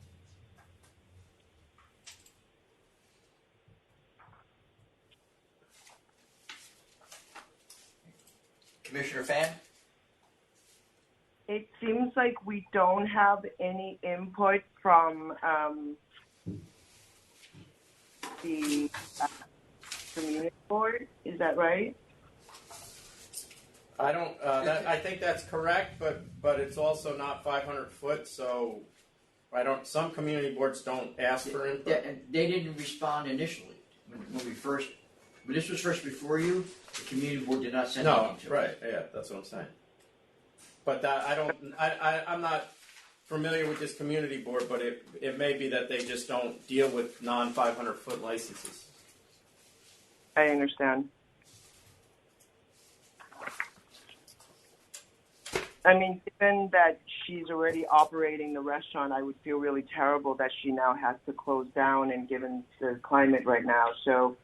Commissioner Fan? It seems like we don't have any input from the community board. Is that right? I don't. I think that's correct, but it's also not 500 foot. So I don't. Some community boards don't ask for input. Yeah, and they didn't respond initially when this was first before you. The community board did not send anything to right? us. Yeah, that's what I'm saying. But I'm not familiar with this community board, but it may be that they just don't deal with non 500 foot licenses. I understand. I mean, given that she's already operating the restaurant, I would feel really terrible that she now has to close down, and given the climate right now. So,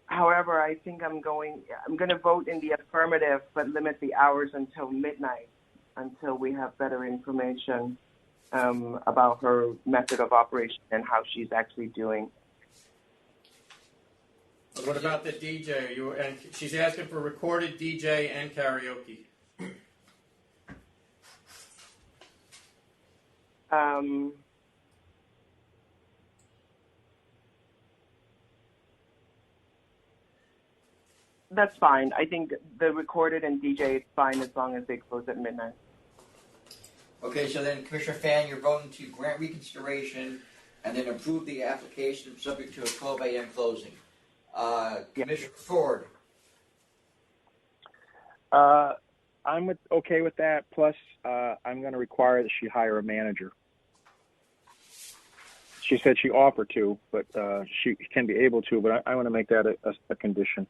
however, I think I'm going to vote in the affirmative, but limit the hours until midnight, until we have better information about her method of operation and how she's actually doing. What about the DJ? And she's asking for recorded DJ and karaoke. That's fine. I think the recorded and DJ is fine as long as they close at midnight. Okay, so then Commissioner Fan, you're voting to grant reconsideration and then approve the application subject to a 12 a.m. closing. Commissioner Ford. I'm okay with that. Plus, I'm going to require that she hire a manager. She said she offered to, but she can be able to. But I want to make that a condition.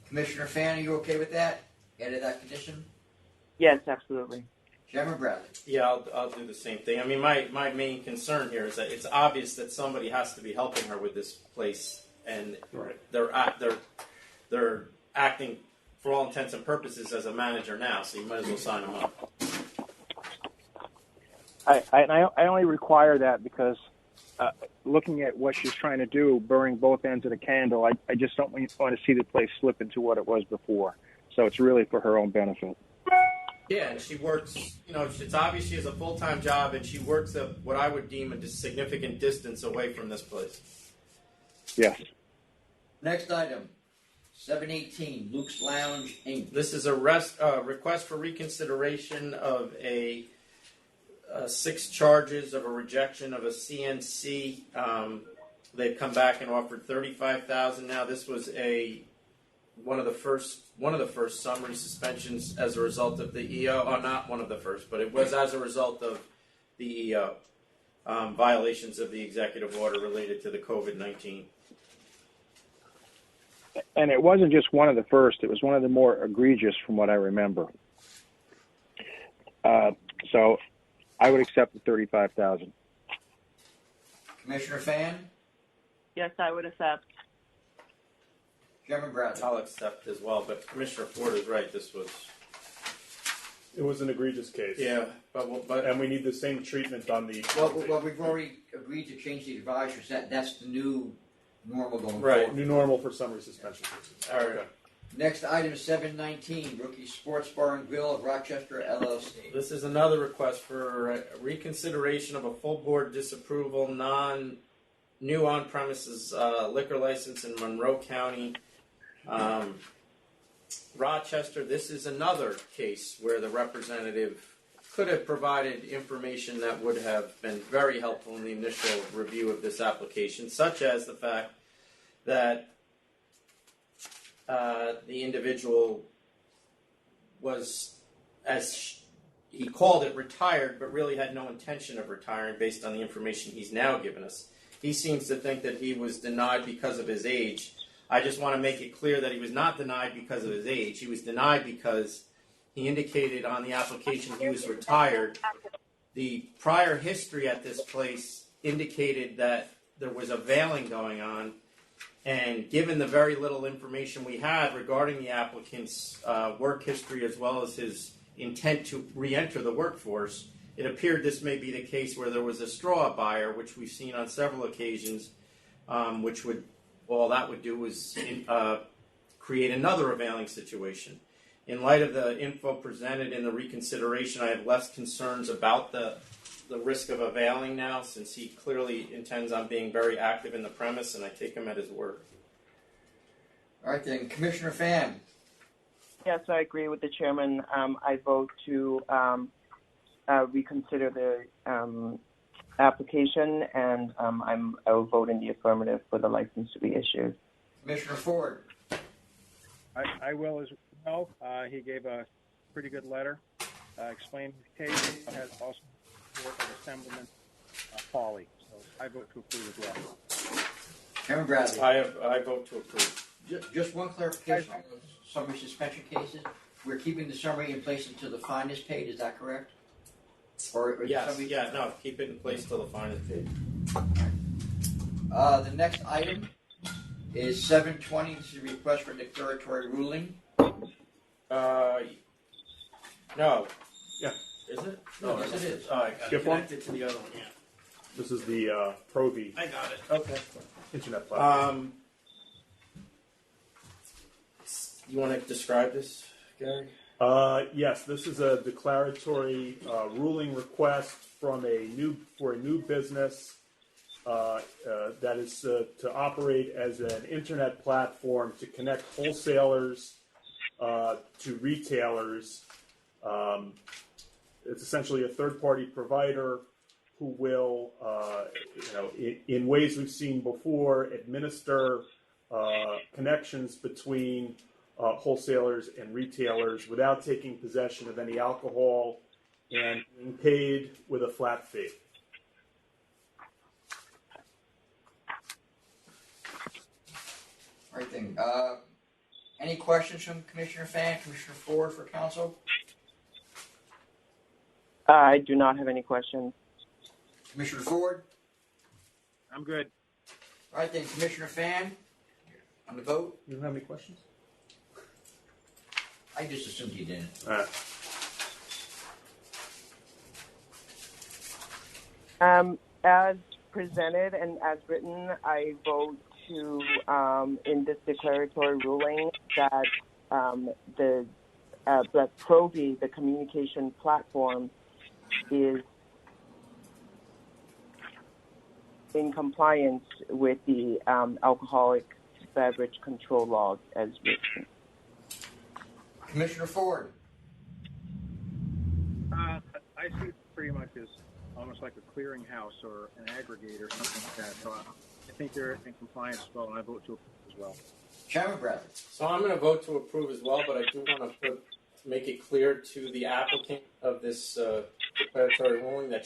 Commissioner Fan, are you okay with that? Added that condition? Yes, absolutely. Chairman Bradley. Yeah, I'll do the same thing. I mean, my main concern here is that it's obvious that somebody has to be helping her with this place, and they're acting for all intents and purposes as a manager now. So you might as well sign them up. I only require that because looking at what she's trying to do, burning both ends of the candle, I just don't want to see the place slip into what it was before. So it's really for her own benefit. Yeah, and she works, it's obvious she has a full-time job, and she works at what I would deem a significant distance away from this place. Yes. Next item, 718, Luke's Lounge, Inc. This is a request for reconsideration of 6 charges of a rejection of a CNC. They've come back and offered $35,000. Now, this was one of the first summary suspensions as a result of the EO. Oh, not one of the first, but it was as a result of the EO violations of the executive order related to the COVID-19. And it wasn't just one of the first; it was one of the more egregious, from what I remember. So, I would accept the $35,000. Commissioner Fan, Yes, I would accept. Chairman Bradley. I'll accept as well, but Commissioner Ford is right. It was an egregious case. Yeah, but And we need the same treatment on the. Well, we've already agreed to change the advisors. That's the new normal going Right. forward. New normal for summary suspension cases. All right. Okay. Next item, 719, Rookie Sports Bar and Grill of Rochester, LLC. This is another request for reconsideration of a full board disapproval, new on-premises liquor license in Monroe County. Rochester, this is another case where the representative could have provided information that would have been very helpful in the initial review of this application, such as the fact that the individual was, as he called it, retired, but really had no intention of retiring based on the information he's now given us. He seems to think that he was denied because of his age. I just want to make it clear that he was not denied because of his age. He was denied because he indicated on the application he was retired. The prior history at this place indicated that there was a veiling going on, and given the very little information we had regarding the applicant's work history as well as his intent to re-enter the workforce, it appeared this may be the case where there was a straw buyer, which we've seen on several occasions, which would, all that would do was create another availing situation. In light of the info presented in the reconsideration, I have less concerns about the risk of availing now, since he clearly intends on being very active in the premise, and I take him at his word. All right, then, Commissioner Fan. Yes, I agree with the chairman. I vote to reconsider the application, and I will vote in the affirmative for the license to be issued. Commissioner Ford. I will as well. He gave a pretty good letter, explained the case. Has also support of Assemblyman Pauley. So I vote to approve as well. Chairman Bradley. I vote to approve. Just one clarification on those summary suspension cases. We're keeping the summary in place until the fine is paid, is that correct? Or Yes, no, keep it in place till the fine is paid. The next item is 720. This is a request for declaratory ruling. No. Yeah. Is it? No, yes, it is. Oh, I got it Skip one? connected to the other one, yeah. This is the Provi I got it. Okay. internet platform. You want to describe this, Gary? Yes, this is a declaratory ruling request from for a new business that is to operate as an internet platform to connect wholesalers to retailers. It's essentially a third-party provider who will, in ways we've seen before, administer connections between wholesalers and retailers without taking possession of any alcohol and being paid with a flat fee. All right, then. Any questions from Commissioner Fan, Commissioner Ford for council? I do not have any questions. Commissioner Ford? I'm good. All right, then, Commissioner Fan, on the vote? You don't have any questions? I just assumed you didn't. All right. As presented and as written, I vote to, in this declaratory ruling, that that Provi, the communication platform, is in compliance with the Alcoholic beverage control laws as written. Commissioner Ford. I see it pretty much as almost like a clearinghouse or an aggregator, something like that. So I think they're in compliance as well, and I vote to approve as well. Chairman Bradley. So I'm going to vote to approve as well, but I do want to make it clear to the applicant of this declaratory ruling that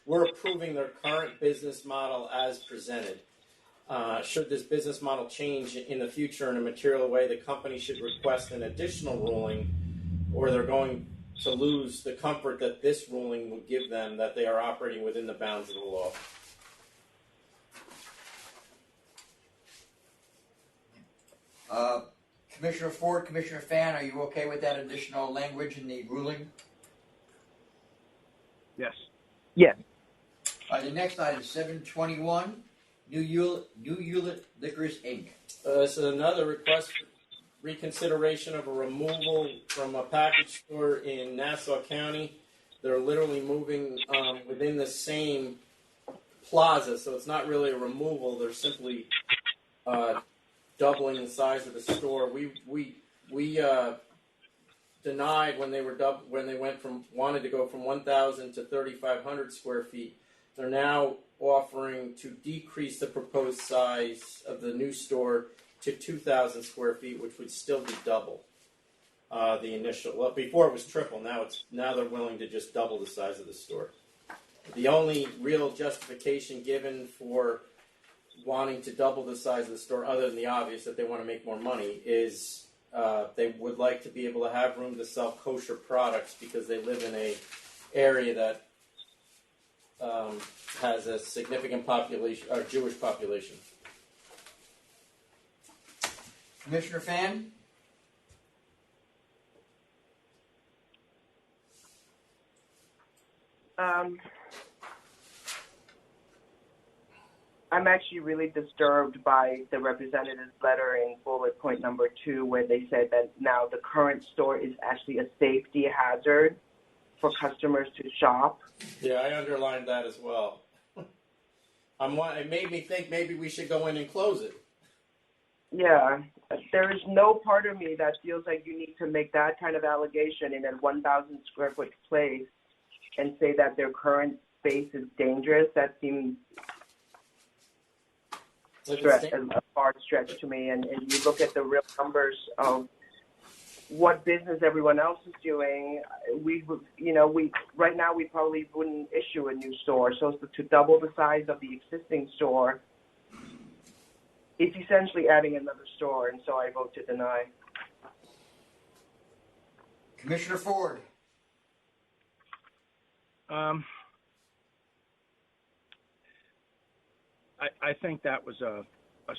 we're approving their current business model as presented. Should this business model change in the future in a material way, the company should request an additional ruling, or they're going to lose the comfort that this ruling would give them that they are operating within the bounds of the law. Commissioner Ford, Commissioner Fan, are you okay with that additional language in the ruling? Yes. Yes. The next item, 721, New Hewlett Liquors, Inc. This is another request for reconsideration of a removal from a package store in Nassau County. They're literally moving within the same plaza, so it's not really a removal. They're simply doubling the size of the store. We denied when they wanted to go from 1,000 to 3,500 square feet. They're now offering to decrease the proposed size of the new store to 2,000 square feet, which would still be double the initial. Well, before it was triple. Now they're willing to just double the size of the store. The only real justification given for wanting to double the size of the store, other than the obvious that they want to make more money, is they would like to be able to have room to sell kosher products because they live in a area that has a significant population, or Jewish population. Commissioner Fan? I'm actually really disturbed by the representative's letter in bullet point number 2, where they said that now the current store is actually a safety hazard for customers to shop. Yeah, I underlined that as well. It made me think maybe we should go in and close it. Yeah, there is no part of me that feels like you need to make that kind of allegation in a 1,000 square foot place and say that their current space is dangerous. That seems a far stretch to me. And you look at the real numbers of what business everyone else is doing. Right now we probably wouldn't issue a new store. So to double the size of the existing store, it's essentially adding another store, and so I vote to deny. Commissioner Ford? I think that was a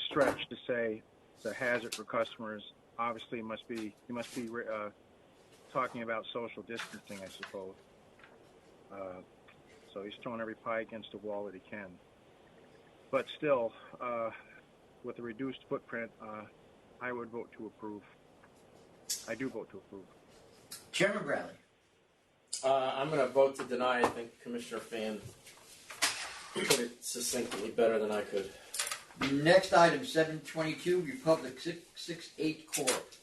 stretch to say it's a hazard for customers. Obviously, he must be talking about social distancing, I suppose. So he's throwing every pie against the wall that he can. But still, with a reduced footprint, I would vote to approve. I do vote to approve. Chairman Bradley? I'm going to vote to deny. I think Commissioner Fan put it succinctly better than I could. Next item, 722, Republic 68 Corp.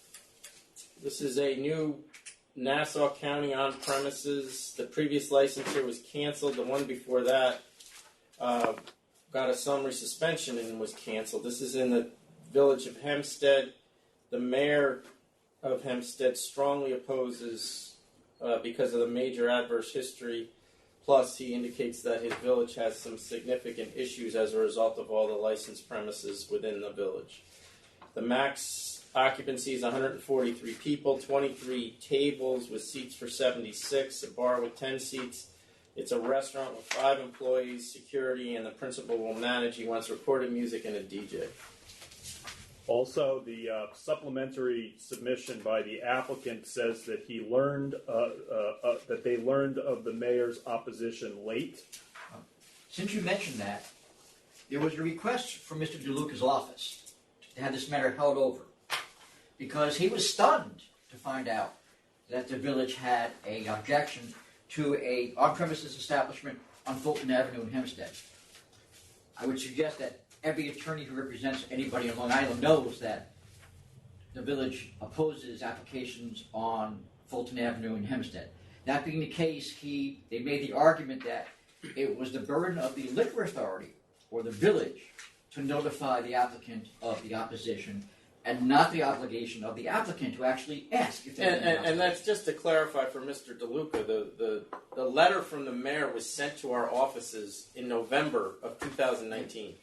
This is a new Nassau County on-premises. The previous licensure was canceled. The one before that got a summary suspension and was canceled. This is in the village of Hempstead. The mayor of Hempstead strongly opposes because of the major adverse history. Plus, he indicates that his village has some significant issues as a result of all the licensed premises within the village. The max occupancy is 143 people, 23 tables with seats for 76, a bar with 10 seats. It's a restaurant with 5 employees, security, and the principal will manage. He wants recorded music and a DJ. Also, the supplementary submission by the applicant says that he learned that they learned of the mayor's opposition late. Since you mentioned that, there was a request from Mr. DeLuca's office to have this matter held over because he was stunned to find out that the village had an objection to an on-premises establishment on Fulton Avenue in Hempstead. I would suggest that every attorney who represents anybody in Long Island knows that the village opposes applications on Fulton Avenue in Hempstead. That being the case, they made the argument that it was the burden of the liquor authority or the village to notify the applicant of the opposition, and not the obligation of the applicant to actually ask if they And that's just to clarify for Mr. DeLuca, the letter from the mayor was sent to our offices in November of 2019.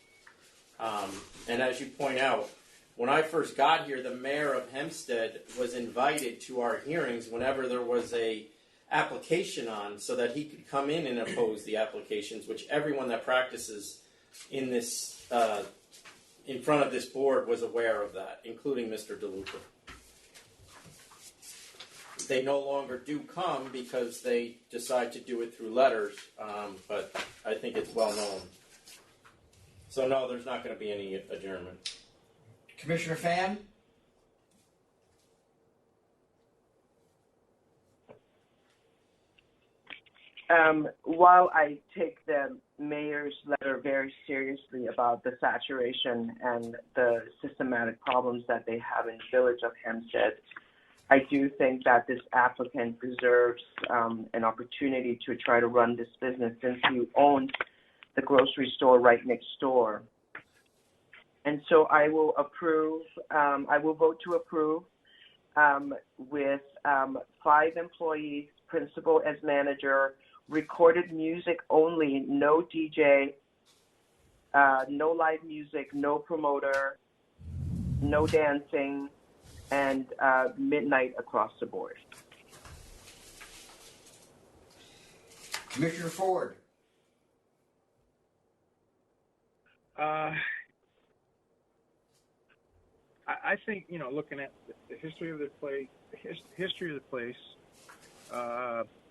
And as you point out, when I first got here, the mayor of Hempstead was invited to our hearings whenever there was a application on, so that he could come in and oppose the applications, which everyone that practices in this in front of this board was aware of that, including Mr. DeLuca. They no longer do come because they decide to do it through letters, but I think it's well known. So no, there's not going to be any adjournment. Commissioner Fan? While I take the mayor's letter very seriously about the saturation and the systematic problems that they have in the village of Hempstead, I do think that this applicant deserves an opportunity to try to run this business, since he owns the grocery store right next door. And so I will approve, I will vote to approve with 5 employees, principal as manager, recorded music only, no DJ, no live music, no promoter, no dancing, and midnight across the board. Commissioner Ford? I think, looking at the history of the place,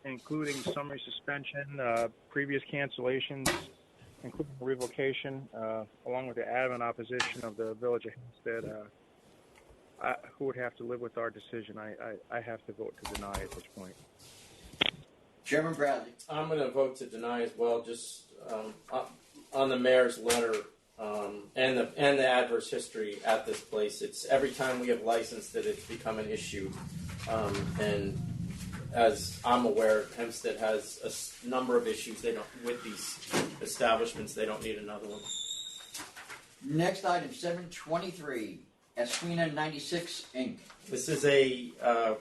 including summary suspension, previous cancellations, including revocation, along with the adamant opposition of the village of Hempstead, who would have to live with our decision? I have to vote to deny at this point. Chairman Bradley? I'm going to vote to deny as well, just on the mayor's letter and the adverse history at this place. It's every time we have licensed it, it's become an issue, and as I'm aware, Hempstead has a number of issues with these establishments. They don't need another one. Next item, 723, Esquina 96, Inc. This is a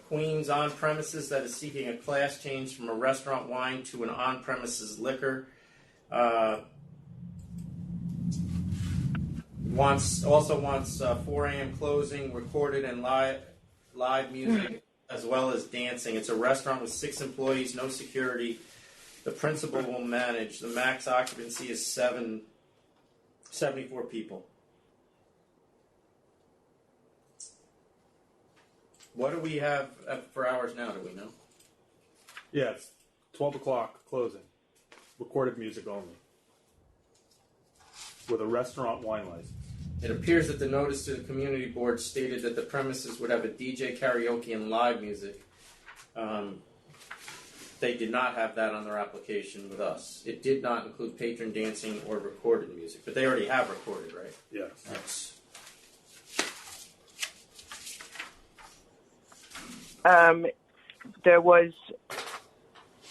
Queens on-premises that is seeking a class change from a restaurant wine to an on-premises liquor. Also wants 4 a.m. closing, recorded and live music, as well as dancing. It's a restaurant with 6 employees, no security. The principal will manage. The max occupancy is 74 people. What do we have for hours now? Do we know? Yes, 12 o'clock closing. Recorded music only. With a restaurant wine license. It appears that the notice to the community board stated that the premises would have a DJ, karaoke, and live music. They did not have that on their application with us. It did not include patron dancing or recorded music, but they already have recorded, right? Yes. That's There was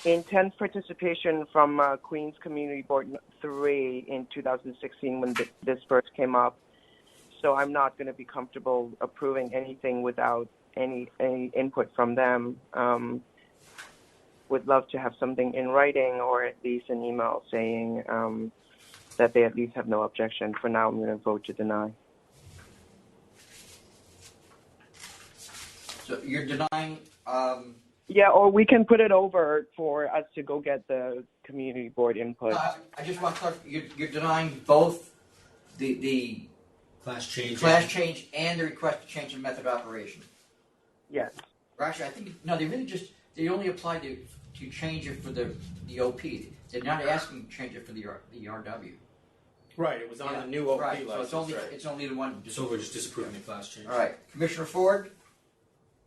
intense participation from Queens Community Board 3 in 2016 when this first came up. So I'm not going to be comfortable approving anything without any input from them. Would love to have something in writing or at least an email saying that they at least have no objection. For now, I'm going to vote to deny. So you're denying... Yeah, or we can put it over for us to go get the community board input. I just want to clarify, you're denying both the Class change. class change and the request to change the method of operation. Yes. Or actually, I think, no, they only applied to change it for the OP. They're not asking to change it for the RW. right. It was on the new OP right. license. So right. it's only the one. So we're just disapproving the class change. All right. Commissioner Ford?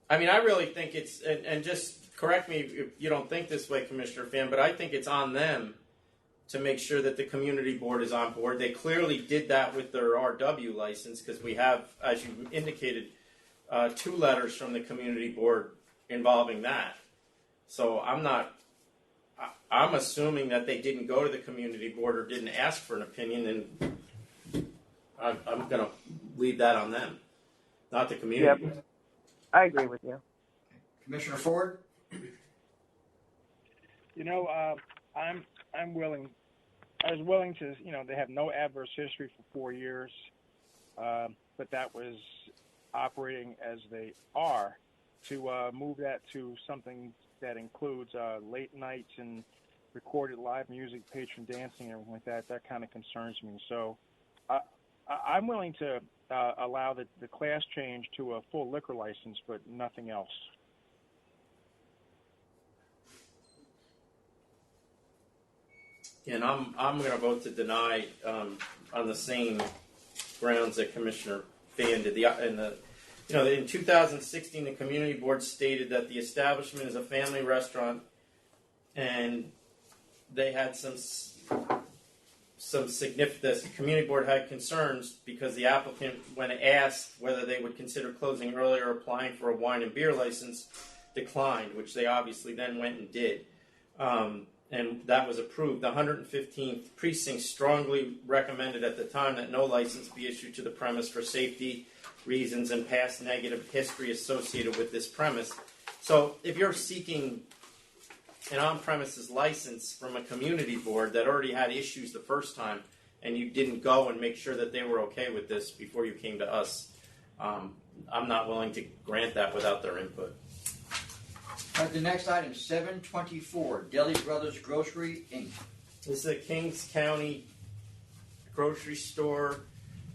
I mean, I really think it's, and just correct me if you don't think this way, Commissioner Fan, but I think it's on them to make sure that the community board is on board. They clearly did that with their RW license because we have, as you indicated, 2 letters from the community board involving that. So I'm assuming that they didn't go to the community board or didn't ask for an opinion, and I'm going to leave that on them, not the community Yep. board. I agree with you. Commissioner Ford? You know, I'm willing. I was willing to, they have no adverse history for 4 years, but that was operating as they are. To move that to something that includes late nights and recorded live music, patron dancing, and everything like that, that kind of concerns me. So I'm willing to allow the class change to a full liquor license, but nothing else. And I'm going to vote to deny on the same grounds that Commissioner Fan did. In 2016, the community board stated that the establishment is a family restaurant, and they had some significant. The community board had concerns because the applicant, when asked whether they would consider closing earlier or applying for a wine and beer license, declined, which they obviously then went and did. And that was approved. The 115th precinct strongly recommended at the time that no license be issued to the premise for safety reasons and past negative history associated with this premise. So if you're seeking an on-premises license from a community board that already had issues the first time and you didn't go and make sure that they were okay with this before you came to us, I'm not willing to grant that without their input. The next item, 724, Deli Brothers Grocery, Inc. This is a Kings County grocery store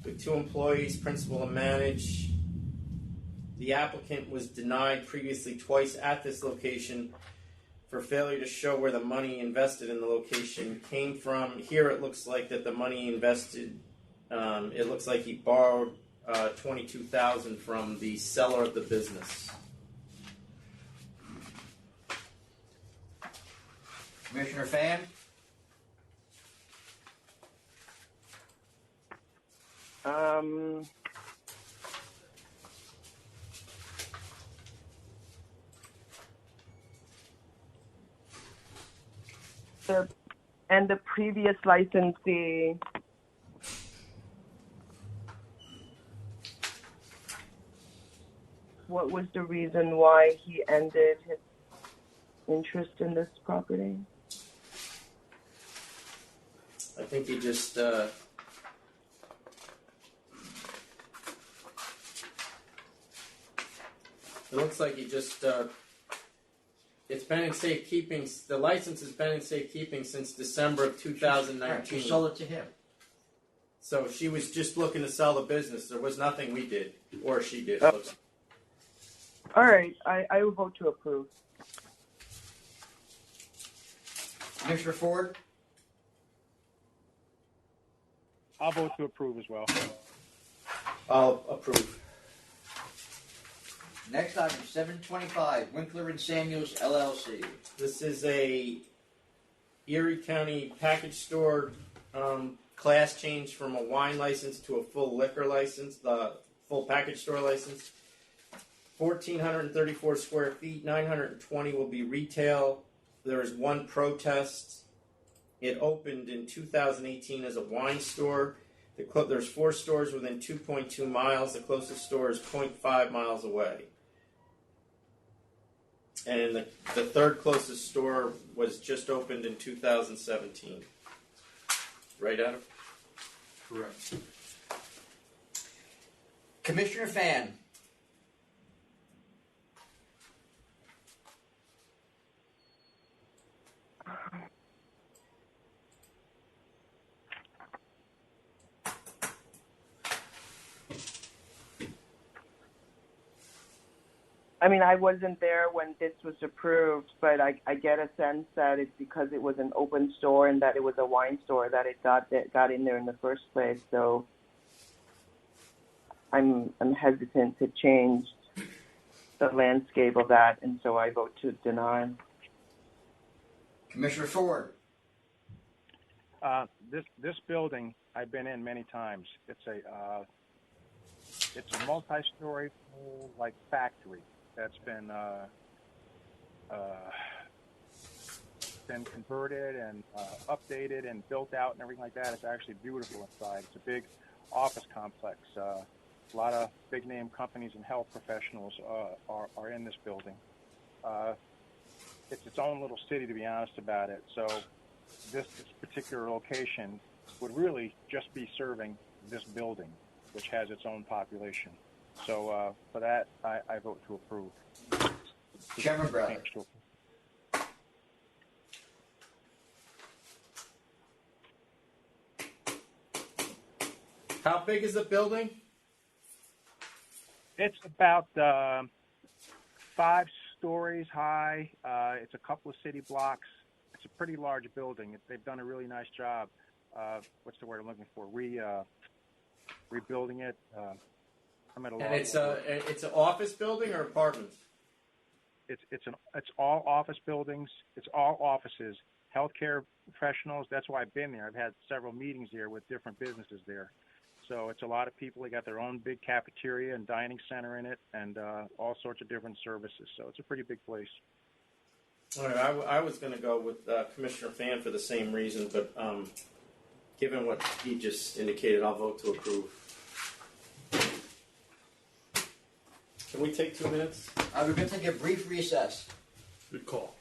with 2 employees, principal and manage. The applicant was denied previously twice at this location for failure to show where the money invested in the location came from. Here it looks like that the money invested, it looks like he borrowed $22,000 from the seller of the business. Commissioner Fan? The previous licensee, what was the reason why he ended his interest in this property? I think he just it looks like he just it's been in safekeeping. The license has been in safekeeping since December of 2019. She sold it to him. So she was just looking to sell the business. There was nothing we did or she did. All right, I will vote to approve. Commissioner Ford? I'll vote to approve as well. I'll approve. Next item, 725, Winkler and Samuels, LLC. This is a Erie County package store class change from a wine license to a full liquor license, the full package store license. 1,434 square feet, 920 will be retail. There is 1 protest. It opened in 2018 as a wine store. There's 4 stores within 2.2 miles. The closest store is 0.5 miles away. And the third closest store was just opened in 2017. Right, Adam? Correct. Commissioner Fan? I mean, I wasn't there when this was approved, but I get a sense that it's because it was an open store and that it was a wine store that it got in there in the first place. So I'm hesitant to change the landscape of that, and so I vote to deny. Commissioner Ford? This building I've been in many times. It's a multi-story full like factory that's uh, been converted and updated and built out and everything like that. It's actually beautiful inside. It's a big office complex. A lot of big name companies and health professionals are in this building. It's its own little city, to be honest about it. So this particular location would really just be serving this building, which has its own population. So for that, I vote to approve. Chairman Bradley. How big is the building? It's about 5 stories high. It's a couple of city blocks. It's a pretty large building. They've done a really nice job. What's the word I'm looking for? Rebuilding it. I'm at a And loss. it's an office building or apartments? It's all office buildings. It's all offices. Healthcare professionals. That's why I've been there. I've had several meetings there with different businesses there. So it's a lot of people. They got their own big cafeteria and dining center in it, and all sorts of different services. So it's a pretty big place. All right, I was going to go with Commissioner Fan for the same reason, but given what he just indicated, I'll vote to approve. Can we take 2 minutes? We're going to take a brief recess. Good call.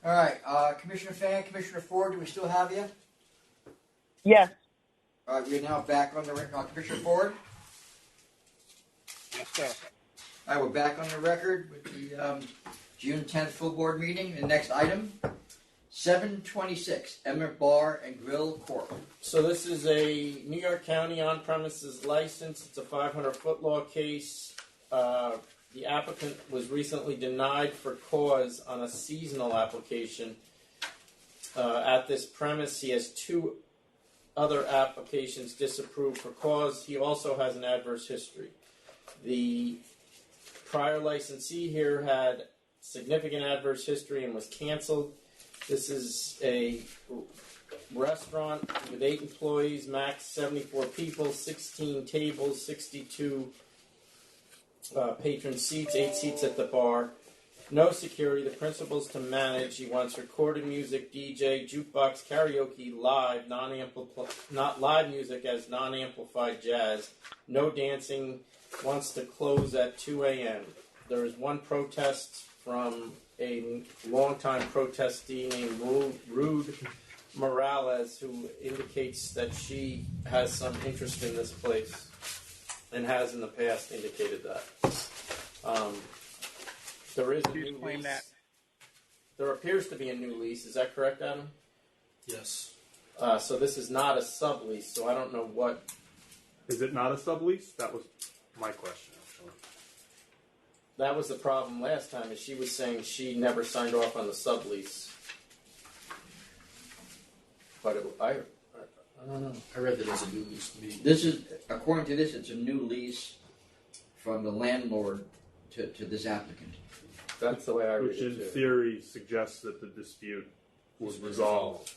All right, Commissioner Fan, Commissioner Ford, do we still have you? Yes. All right, we're now back on the Commissioner Ford. Yes, sir. All right, we're back on the record with the June 10th full board meeting. The next item, 726 Emmett Bar and Grill Corp. So this is a New York County on-premises license. It's a 500-foot law case. The applicant was recently denied for cause on a seasonal application. At this premise, he has 2 other applications disapproved for cause. He also has an adverse history. The prior licensee here had significant adverse history and was canceled. This is a restaurant with 8 employees, max 74 people, 16 tables, 62 patron seats, 8 seats at the bar. No security. The principal's to manage. He wants recorded music, DJ, jukebox, karaoke, live, not live music as non-amplified jazz. No dancing. Wants to close at 2 a.m. There is one protest from a longtime protestee named Rude Morales, who indicates that she has some interest in this place and has in the past indicated that. There is a Please new claim lease. that. There appears to be a new lease. Is that correct, Adam? Yes. So this is not a sublease. So I don't know what. Is it not a sublease? That was my question, actually. That was the problem last time. Is she was saying she never signed off on the sublease. But I don't know. I read that as a new lease to me. This is, according to this, it's a new lease from the landlord to this applicant. That's the way I read Which it in too. theory suggests that the dispute was resolved.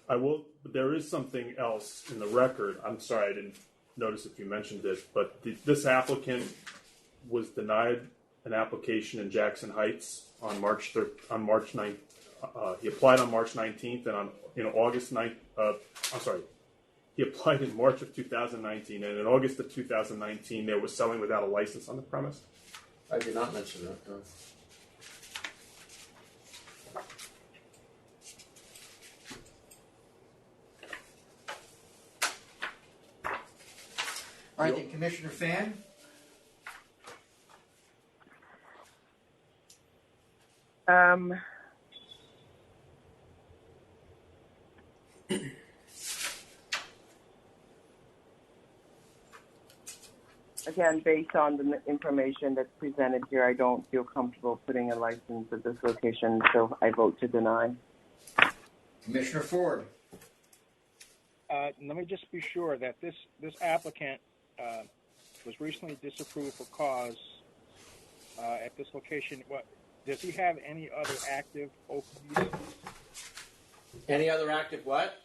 There is something else in the record. I'm sorry, I didn't notice if you mentioned it, but this applicant was denied an application in Jackson Heights on March 9th. He applied on March 19th, and in August 9th. He applied in March of 2019, and in August of 2019, they were selling without a license on the premise. I did not mention that. No. All right, then, Commissioner Fan. Again, based on the information that's presented here, I don't feel comfortable putting a license at this location, so I vote to deny. Commissioner Ford. Let me just be sure that this applicant was recently disapproved for cause at this location. What does he have any other active OPs? Any other active what?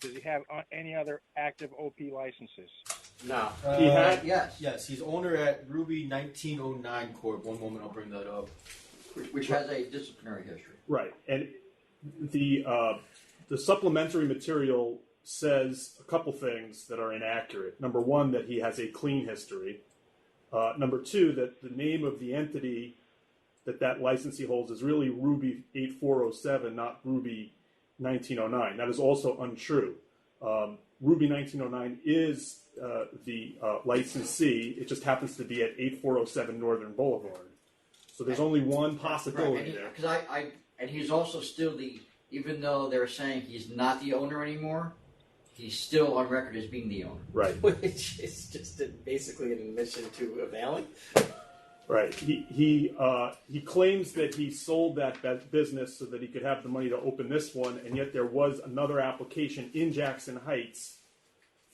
Does he have any other active OP licenses? No. He had Yes. Yes, he's owner at Ruby 1909 Corp. One moment, I'll bring that up. Which has a disciplinary history. right, and the supplementary material says a couple things that are inaccurate. Number one, that he has a clean history. Number two, that the name of the entity that licensee holds is really Ruby 8407, not Ruby 1909. That is also untrue. Ruby 1909 is the licensee. It just happens to be at 8407 Northern Boulevard. So there's only one possibility there. Because and he's also still even though they're saying he's not the owner anymore, he's still on record as being the owner. Right. Which is just basically an admission to availing. Right. He claims that he sold that business so that he could have the money to open this one, and yet there was another application in Jackson Heights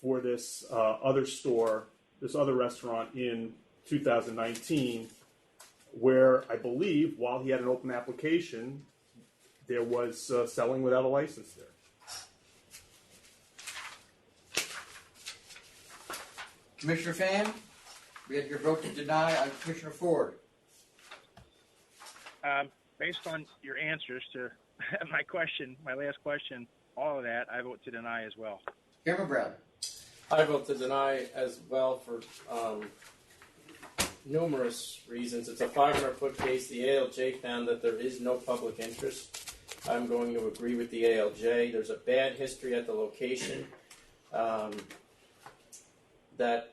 for this other store, this other restaurant in 2019, where I believe while he had an open application, there was selling without a license there. Commissioner Fan, we had your vote to deny on Commissioner Ford. Based on your answers to my last question, all of that, I vote to deny as well. Cameron Bradley. I vote to deny as well for numerous reasons. It's a 500-foot case. The ALJ found that there is no public interest. I'm going to agree with the ALJ. There's a bad history at the location that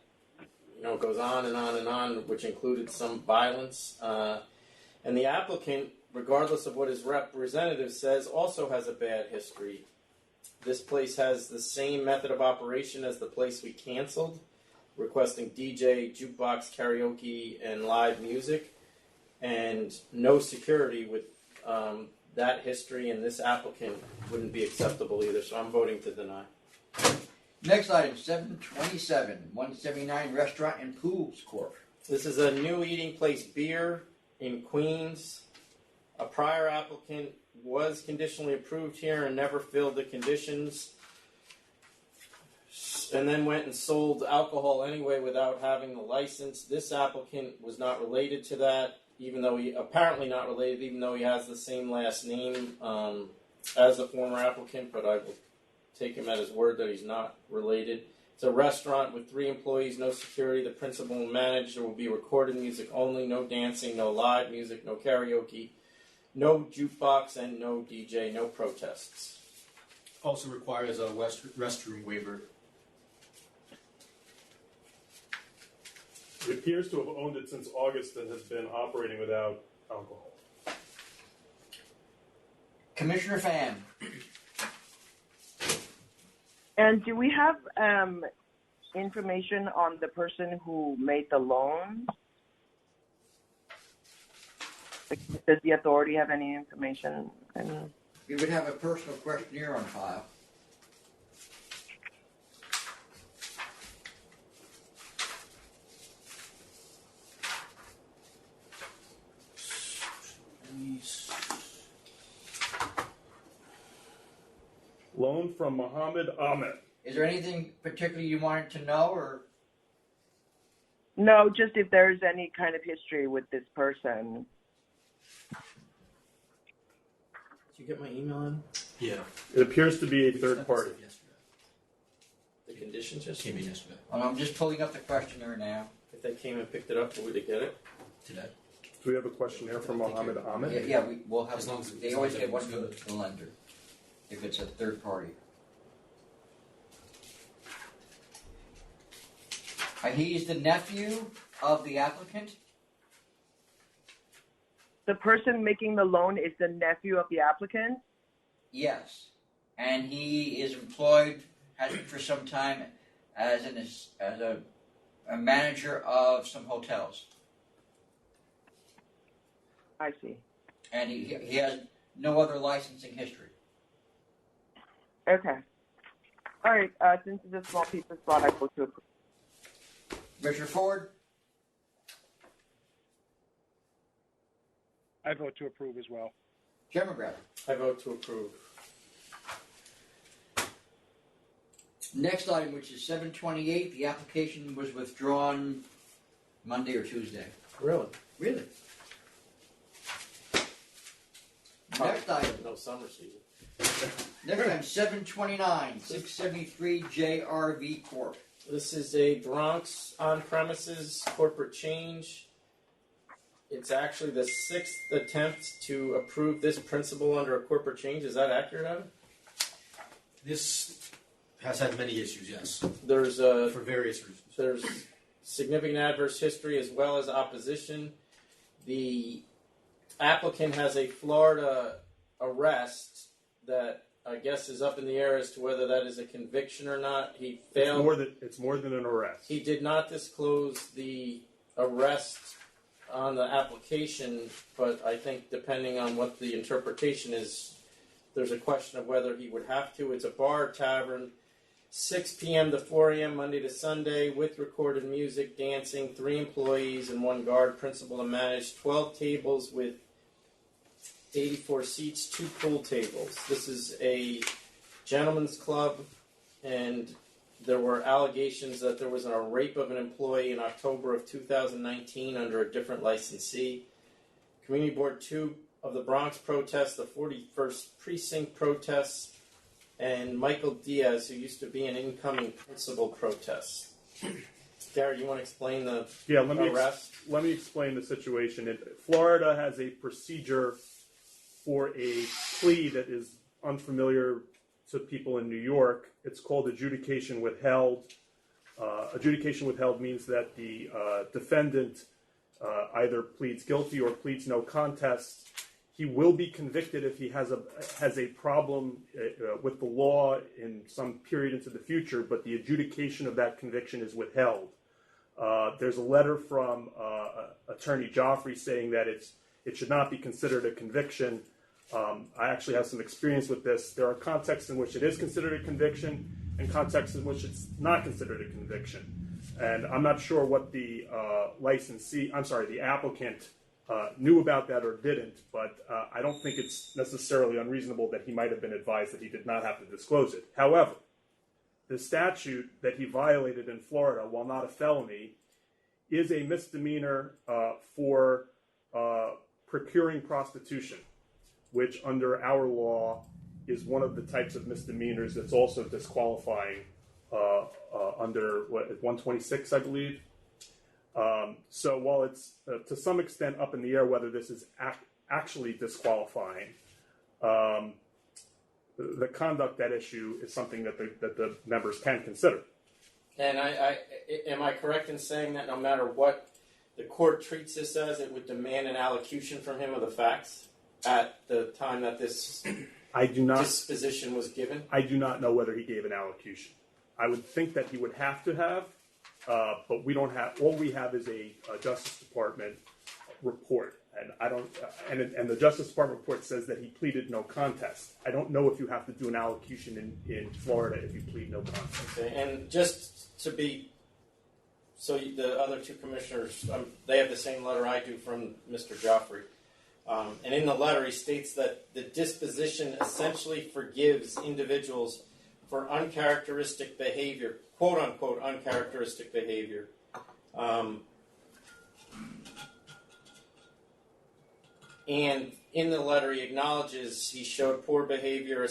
goes on and on and on, which included some violence. And the applicant, regardless of what his representative says, also has a bad history. This place has the same method of operation as the place we canceled, requesting DJ, jukebox, karaoke, and live music, and no security with that history, and this applicant wouldn't be acceptable either, so I'm voting to deny. Next item, 727, 179 Restaurant and Pools Corp. This is a new eating place beer in Queens. A prior applicant was conditionally approved here and never filled the conditions, and then went and sold alcohol anyway without having the license. This applicant was not related to that, even though he has the same last name as the former applicant, but I will take him at his word that he's not related. It's a restaurant with 3 employees, no security. The principal and manager will be recorded music only, no dancing, no live music, no karaoke, no jukebox, and no DJ, no protests. Also requires a restroom waiver. It appears to have owned it since August and has been operating without alcohol. Commissioner Fan. And do we have information on the person who made the loan? Does the authority have any information? We would have a personal questionnaire on file. Loan from Mohammed Ahmed. Is there anything particular you wanted to know, or? No, just if there's any kind of history with this person. Did you get my email in? Yeah. It appears to be a third party. Yesterday. The conditions just Came in yesterday. Well, I'm just pulling up the questionnaire now. If they came and picked it up, would they get it? Today. Do we have a questionnaire from Mohammed Ahmed? Yeah, we'll have. As long as- They as always long as get one from everything's the lender, if it's a third party. He is the nephew of the applicant. The person making the loan is the nephew of the applicant? Yes, and he is employed, has been for some time, as a manager of some hotels, I see. and he has no other licensing history. Okay. All right. Since it's a small piece of spot, I go to approve. Commissioner Ford. I vote to approve as well. Chairman Bradley. I vote to approve. Next item, which is 728, the application was withdrawn Monday or Tuesday. Really? Really? Next item. No summer season. Next item, 729, 673 JRV Corp. This is a Bronx on-premises corporate change. It's actually the 6th attempt to approve this principle under a corporate change. Is that accurate, Adam? This has had many issues, yes, There's for various reasons. There's significant adverse history as well as opposition. The applicant has a Florida arrest that I guess is up in the air as to whether that is a conviction or not. He failed. It's more than an arrest. He did not disclose the arrest on the application, but I think depending on what the interpretation is, there's a question of whether he would have to. It's a bar tavern, 6 p.m. to 4 a.m. Monday to Sunday with recorded music, dancing, 3 employees and 1 guard, principal and managed, 12 tables with 84 seats, 2 pool tables. This is a gentleman's club, and there were allegations that there was a rape of an employee in October of 2019 under a different licensee. Community Board 2 of the Bronx protests, the 41st Precinct protests, and Michael Diaz, who used to be an incoming principal, protests. Gary, you want to explain the Yeah, arrest? let me explain the situation. Florida has a procedure for a plea that is unfamiliar to people in New York. It's called adjudication withheld. Adjudication withheld means that the defendant either pleads guilty or pleads no contest. He will be convicted if he has a problem with the law in some period into the future, but the adjudication of that conviction is withheld. There's a letter from Attorney Joffrey saying that it should not be considered a conviction. I actually have some experience with this. There are contexts in which it is considered a conviction and contexts in which it's not considered a conviction. And I'm not sure what the the applicant knew about that or didn't, but I don't think it's necessarily unreasonable that he might have been advised that he did not have to disclose it. However, the statute that he violated in Florida, while not a felony, is a misdemeanor for procuring prostitution, which under our law is one of the types of misdemeanors that's also disqualifying under 126, I believe. So while it's to some extent up in the air whether this is actually disqualifying, the conduct at issue is something that the members can consider. And am I correct in saying that no matter what the court treats this as, it would demand an allocution from him of the facts at the time that this disposition was given? I do not know whether he gave an allocution. I would think that he would have to have, but we don't have. All we have is a Justice Department report, and I don't. And the Justice Department report says that he pleaded no contest. I don't know if you have to do an allocution in Florida if you plead no contest. Okay, and just to be, so the other two commissioners, they have the same letter I do from Mr. Joffrey. And in the letter, he states that the disposition essentially forgives individuals for uncharacteristic behavior, quote unquote, uncharacteristic behavior. And in the letter, he acknowledges he showed poor behavior,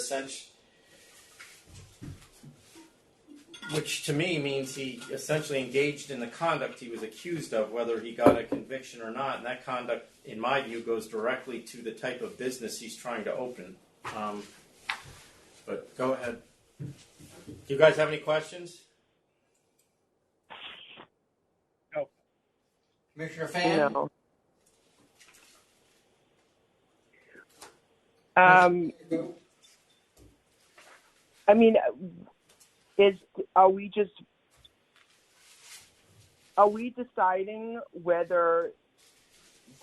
which to me means he essentially engaged in the conduct he was accused of, whether he got a conviction or not. And that conduct, in my view, goes directly to the type of business he's trying to open. But go ahead. Do you guys have any questions? No. Commissioner Fan? No. I mean, are we deciding whether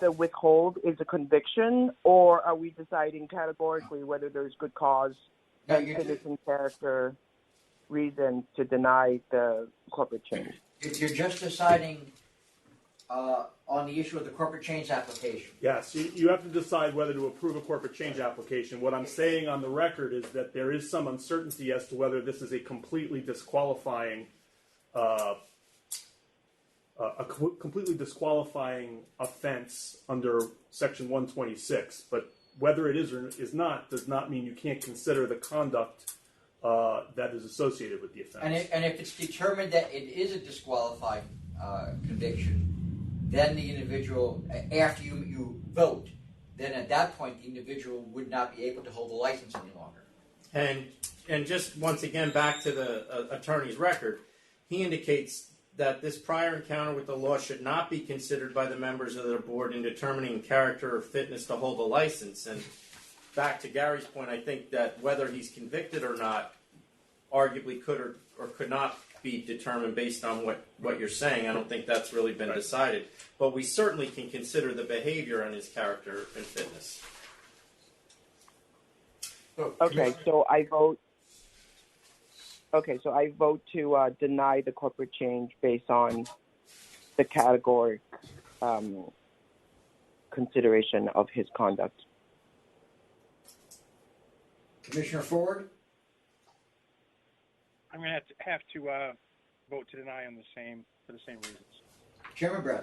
the withhold is a conviction, or are we deciding categorically whether there's good cause and citizen character reason to deny the corporate change? You're just deciding on the issue of the corporate change application. Yes, you have to decide whether to approve a corporate change application. What I'm saying on the record is that there is some uncertainty as to whether this is a completely disqualifying offense under Section 126. But whether it is or is not does not mean you can't consider the conduct that is associated with the offense. And if it's determined that it is a disqualifying conviction, then the individual, after you vote, then at that point the individual would not be able to hold the license any longer. And just once again back to the attorney's record, he indicates that this prior encounter with the law should not be considered by the members of the board in determining character or fitness to hold a license. And back to Gary's point, I think that whether he's convicted or not arguably could or could not be determined based on what you're saying. I don't think that's really been decided. But we certainly can consider the behavior and his character and fitness. Okay, so I vote. Okay, so I vote to deny the corporate change based on the categoric consideration of his conduct. Commissioner Ford? I'm going to have to vote to deny on for the same reasons. Chairman Brown?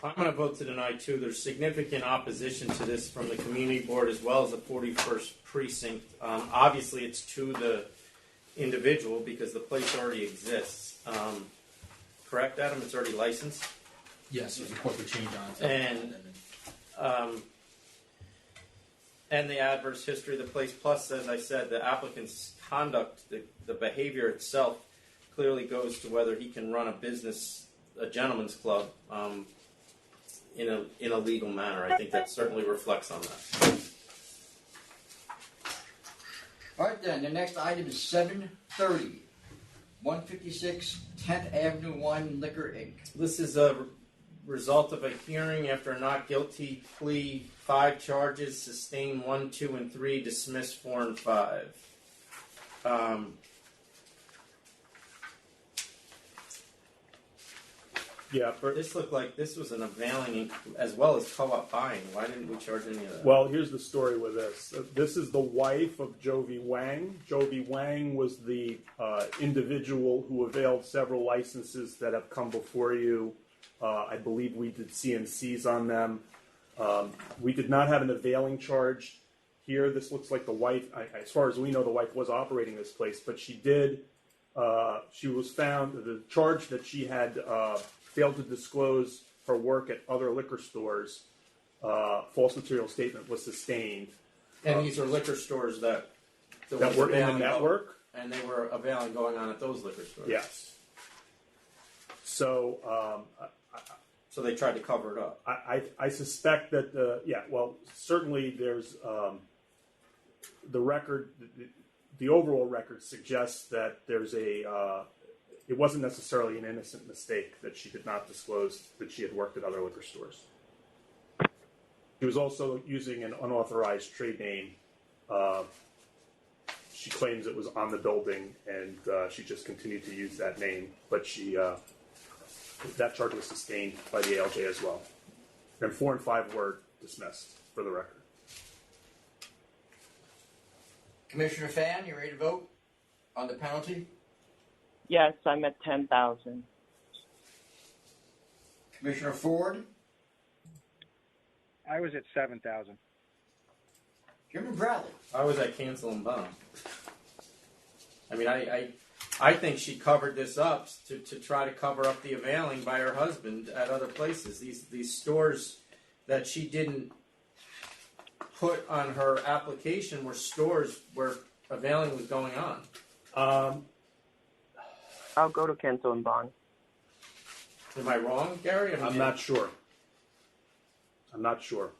I'm going to vote to deny, too. There's significant opposition to this from the community board as well as the 41st precinct. Obviously, it's to the individual because the place already exists. correct, Adam? It's already licensed. Yes, there's a corporate change on it. And the adverse history of the place. Plus, as I said, the applicant's conduct, the behavior itself, clearly goes to whether he can run a business, a gentleman's club, in a legal manner. I think that certainly reflects on that. All right, then, the next item is 730, 156 10th Avenue Wine Liquor, Inc. This is a result of a hearing after a not guilty plea, 5 charges, sustained 1, 2, and 3, dismissed 4 and 5. Yeah, This looked like this was an availing as well as co-op buying. Why didn't we charge any of that? well, here's the story with this. This is the wife of Jovi Wang. Jovi Wang was the individual who availed several licenses that have come before you. I believe we did CNCs on them. We did not have an availing charge here. This looks like the wife, as far as we know, the wife was operating this place, but she did, she was found, the charge that she had failed to disclose her work at other liquor stores, false material statement was sustained. And these are liquor stores that That were in the network? and they were availing going on at those liquor stores. Yes. So, So they tried to cover it up. I suspect that certainly there's the record, the overall record suggests that there's it wasn't necessarily an innocent mistake that she did not disclose that she had worked at other liquor stores. She was also using an unauthorized trade name. She claims it was on the building, and she just continued to use that name, but that charge was sustained by the ALJ as well. And 4 and 5 were dismissed, for the record. Commissioner Fan, you ready to vote on the penalty? Yes, I'm at 10,000. Commissioner Ford? I was at 7,000. Chairman Bradley? I was at cancel and bond. I mean, I think she covered this up to try to cover up the availing by her husband at other places. These stores that she didn't put on her application were stores where availing was going on. I'll go to cancel and bond. Am I wrong, Gary? I'm not sure. I'm not sure.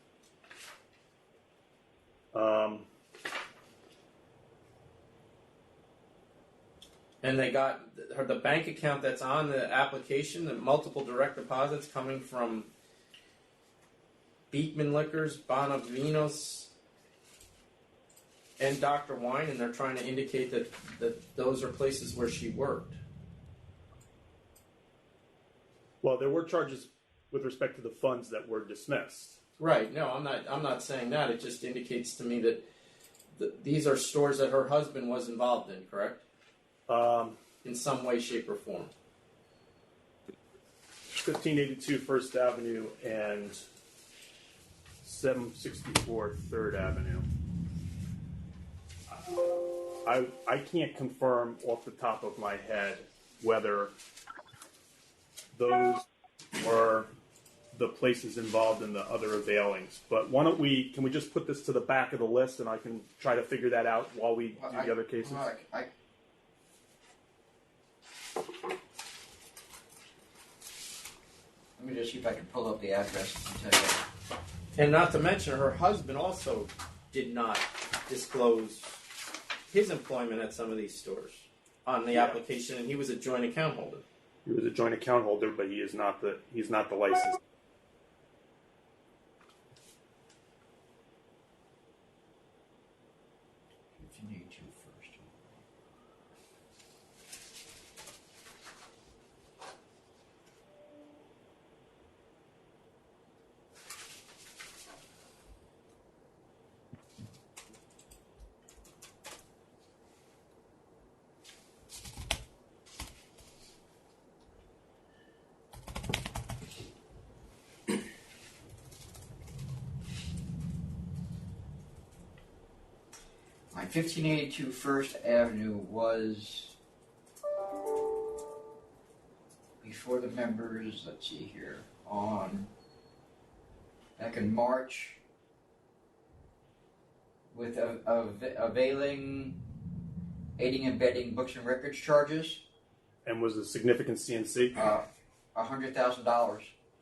And they got the bank account that's on the application, the multiple direct deposits coming from Beekman Liquors, Bonavinos, and Dr. Wine, and they're trying to indicate that those are places where she worked. Well, there were charges with respect to the funds that were dismissed. Right. No, I'm not saying that. It just indicates to me that these are stores that her husband was involved in, correct? In some way, shape, or form. 1582 First Avenue and 764 Third Avenue. I can't confirm off the top of my head whether those were the places involved in the other availings. But can we just put this to the back of the list and I can try to figure that out while we do the other cases? Let me just see if I can pull up the address and tell you. And not to mention, her husband also did not disclose his employment at some of these stores on the application, and he was a joint account holder. He was a joint account holder, but he's not the licensed. My 1582 First Avenue was before the members, let's see here, back in March, with availing, aiding and abetting books and records charges, And was a significant CNC? $100,000.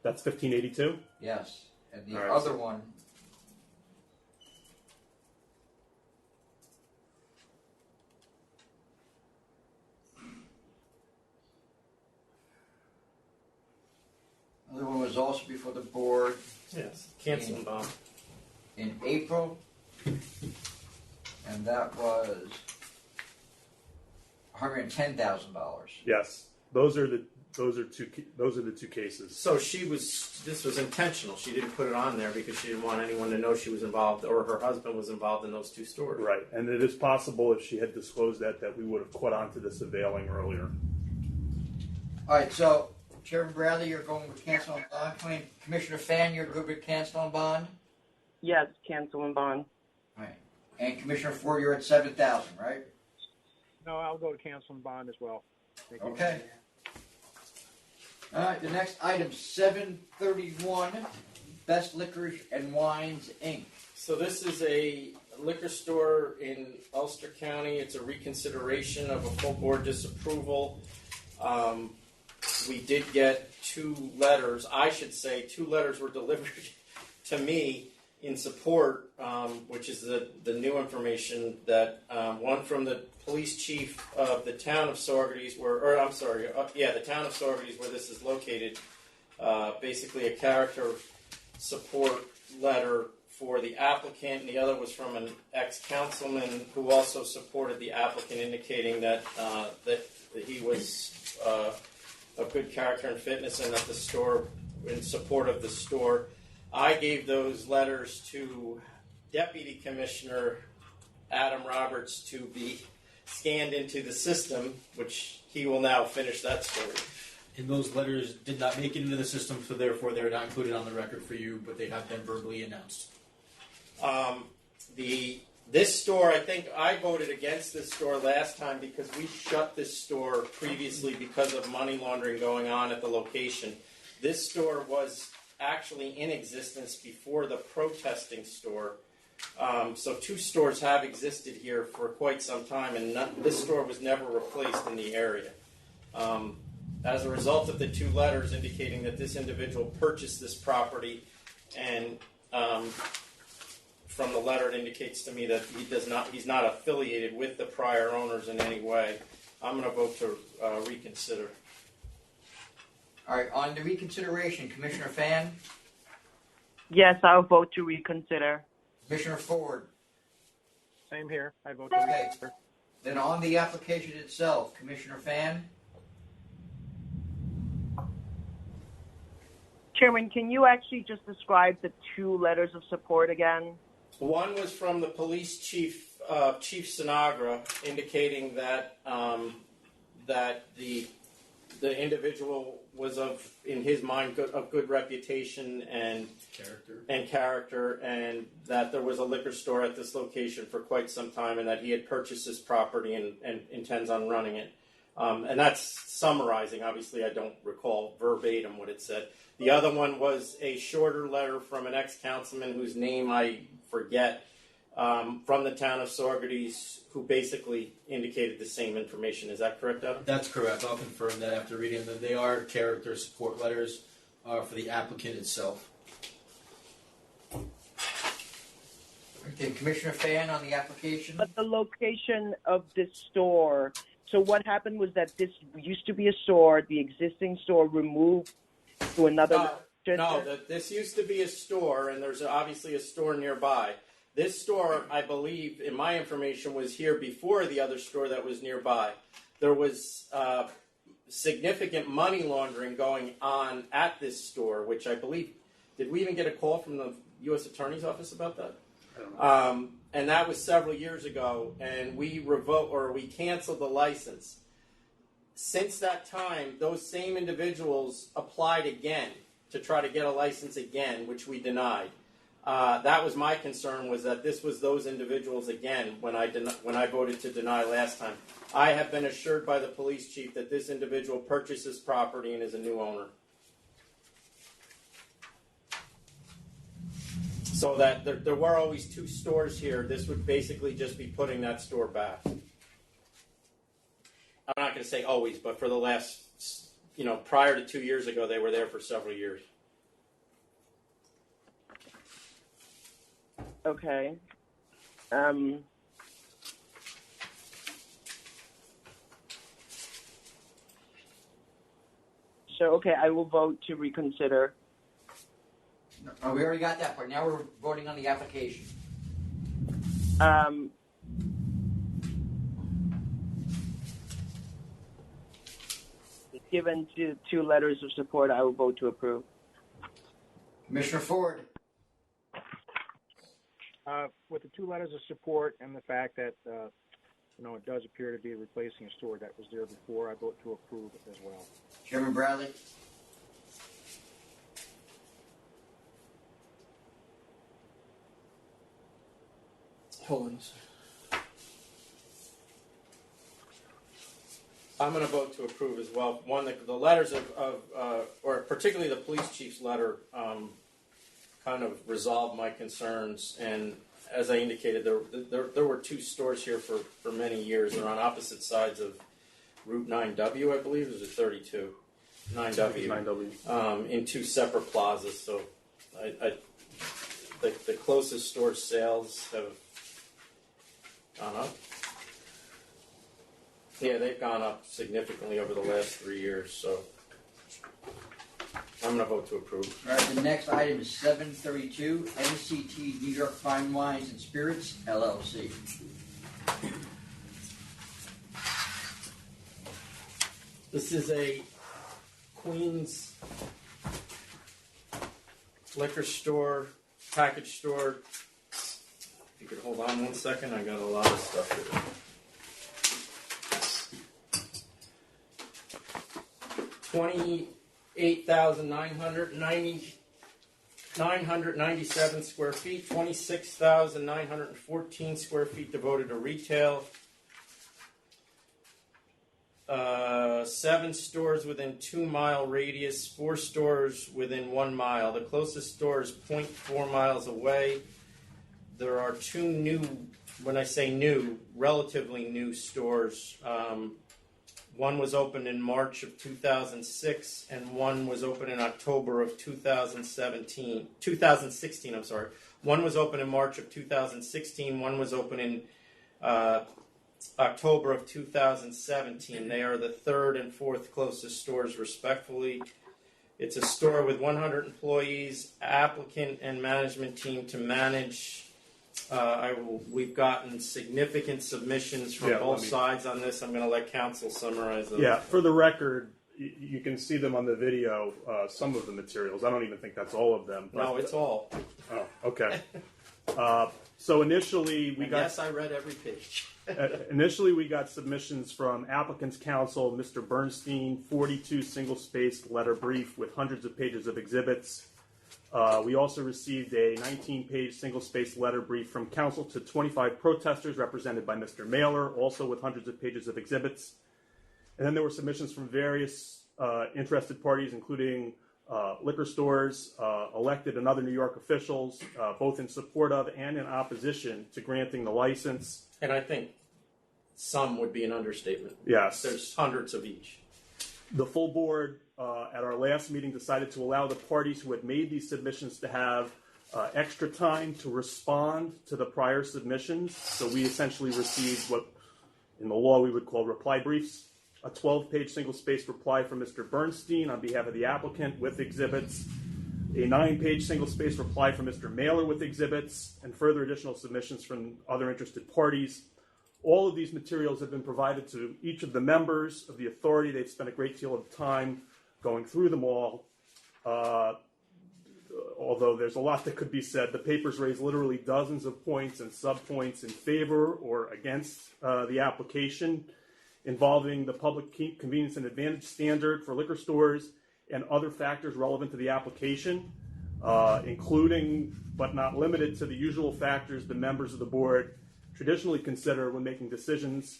That's 1582? Yes, and the All right. other one. Other one was also before the board Yes. Cancel and bond. in April, and that was $110,000. Yes. Those are the two cases. So this was intentional. She didn't put it on there because she didn't want anyone to know she was involved or her husband was involved in those two stores. Right. And it is possible if she had disclosed that we would have caught on to this availing earlier. All right, so Chairman Bradley, you're going with cancel and bond. Commissioner Fan, you're good with cancel and bond. Yes, cancel and bond. All right, and Commissioner Ford, you're at 7,000, right? No, I'll go to cancel and bond as well. Thank you. Okay. All right, the next item, 731, Best Liquors and Wines, Inc. So this is a liquor store in Ulster County. It's a reconsideration of a full board disapproval. We did get two letters. Two letters were delivered to me in support, which is the new information that one from the police chief of the town of Saugerties, the town of Saugerties where this is located, basically a character support letter for the applicant, and the other was from an ex-councilman who also supported the applicant, indicating that he was of good character and fitness, and that the store, in support of the store. I gave those letters to Deputy Commissioner Adam Roberts to be scanned into the system, which he will now finish that story. And those letters did not make it into the system, so therefore they're not included on the record for you, but they have been verbally announced. This store, I think I voted against this store last time because we shut this store previously because of money laundering going on at the location. This store was actually in existence before the protesting store. So two stores have existed here for quite some time, and this store was never replaced in the area. As a result of the two letters indicating that this individual purchased this property, and from the letter it indicates to me that he's not affiliated with the prior owners in any way, I'm going to vote to reconsider. All right, on the reconsideration, Commissioner Fan, Yes, I'll vote to reconsider. Commissioner Ford. Same here. I vote to Okay. reconsider. Then on the application itself, Commissioner Fan, Chairman, can you actually just describe the two letters of support again? One was from the police chief, Chief Sinagra, indicating that that the individual was in his mind, of good reputation and character, and that there was a liquor store at this location for quite some time, and that he had purchased this property and intends on running it. And that's summarizing. Obviously, I don't recall verbatim what it said. The other one was a shorter letter from an ex-councilman whose name I forget, from the town of Saugerties, who basically indicated the same information. Is that correct, Adam? That's correct. I'll confirm that after reading them. They are character support letters for the applicant itself. okay, Commissioner Fan on the application. But the location of this store, so what happened was that this used to be a store, the existing store removed to another This used to be a store, and there's obviously a store nearby. This store, I believe, in my information, was here before the other store that was nearby. There was significant money laundering going on at this store, which I believe, did we even get a call from the U.S. Attorney's Office about that? I don't know. And that was several years ago, and we canceled the license. Since that time, those same individuals applied again to try to get a license again, which we denied. That was my concern, was that this was those individuals again when I voted to deny last time. I have been assured by the police chief that this individual purchases property and is a new owner. So that there were always two stores here. This would basically just be putting that store back. I'm not going to say always, but for the last, prior to 2 years ago, they were there for several years. Okay. Okay, I will vote to reconsider. Oh, we already got that part. Now we're voting on the application. Given two letters of support, I will vote to approve. Commissioner Ford. With the two letters of support and the fact that it does appear to be replacing a store that was there before, I vote to approve as well. Chairman Bradley. Hold on a second. I'm going to vote to approve as well. One, the letters or particularly the police chief's letter, kind of resolved my concerns. And as I indicated, there were two stores here for many years. They're on opposite sides of Route 9W, I believe. Is it 32? 9W. 9W. In two separate plazas. So the closest store sales have gone up. Yeah, they've gone up significantly over the last 3 years, so I'm going to vote to approve. All right, the next item is 732, NCT New York Fine Wines and Spirits, LLC. This is a Queens liquor store, package store. If you could hold on 1 second, I got a lot of stuff here. 28,997 square feet, 26,914 square feet devoted to retail. 7 stores within 2 mile radius, 4 stores within 1 mile. The closest store is 0.4 miles away. There are 2 new, when I say new, relatively new stores. One was opened in March of 2006, and one was opened in October of 2016. I'm sorry. One was opened in March of 2016. One was opened in October of 2017. They are the 3rd and 4th closest stores, respectively. It's a store with 100 employees, applicant and management team to manage. We've gotten significant submissions from both sides on this. I'm going to let counsel summarize those. Yeah, for the record, you can see them on the video, some of the materials. I don't even think that's all of them. No, it's all. Oh, okay. So initially we got... Yes, I read every page. Initially we got submissions from applicant's counsel, Mr. Bernstein, 42 single-spaced letter brief with hundreds of pages of exhibits. We also received a 19-page single-spaced letter brief from counsel to 25 protesters represented by Mr. Mailer, also with hundreds of pages of exhibits. And then there were submissions from various interested parties, including liquor stores, elected and other New York officials, both in support of and in opposition to granting the license. And I think some would be an understatement. Yes. There's hundreds of each. The full board at our last meeting decided to allow the parties who had made these submissions to have extra time to respond to the prior submissions. So we essentially received what in the law we would call reply briefs, a 12-page single-spaced reply from Mr. Bernstein on behalf of the applicant with exhibits, a 9-page single-spaced reply from Mr. Mailer with exhibits, and further additional submissions from other interested parties. All of these materials have been provided to each of the members of the authority. They've spent a great deal of time going through them all. Although there's a lot that could be said, the papers raise literally dozens of points and subpoints in favor or against the application, involving the public convenience and advantage standard for liquor stores and other factors relevant to the application. including but not limited to the usual factors the members of the board traditionally consider when making decisions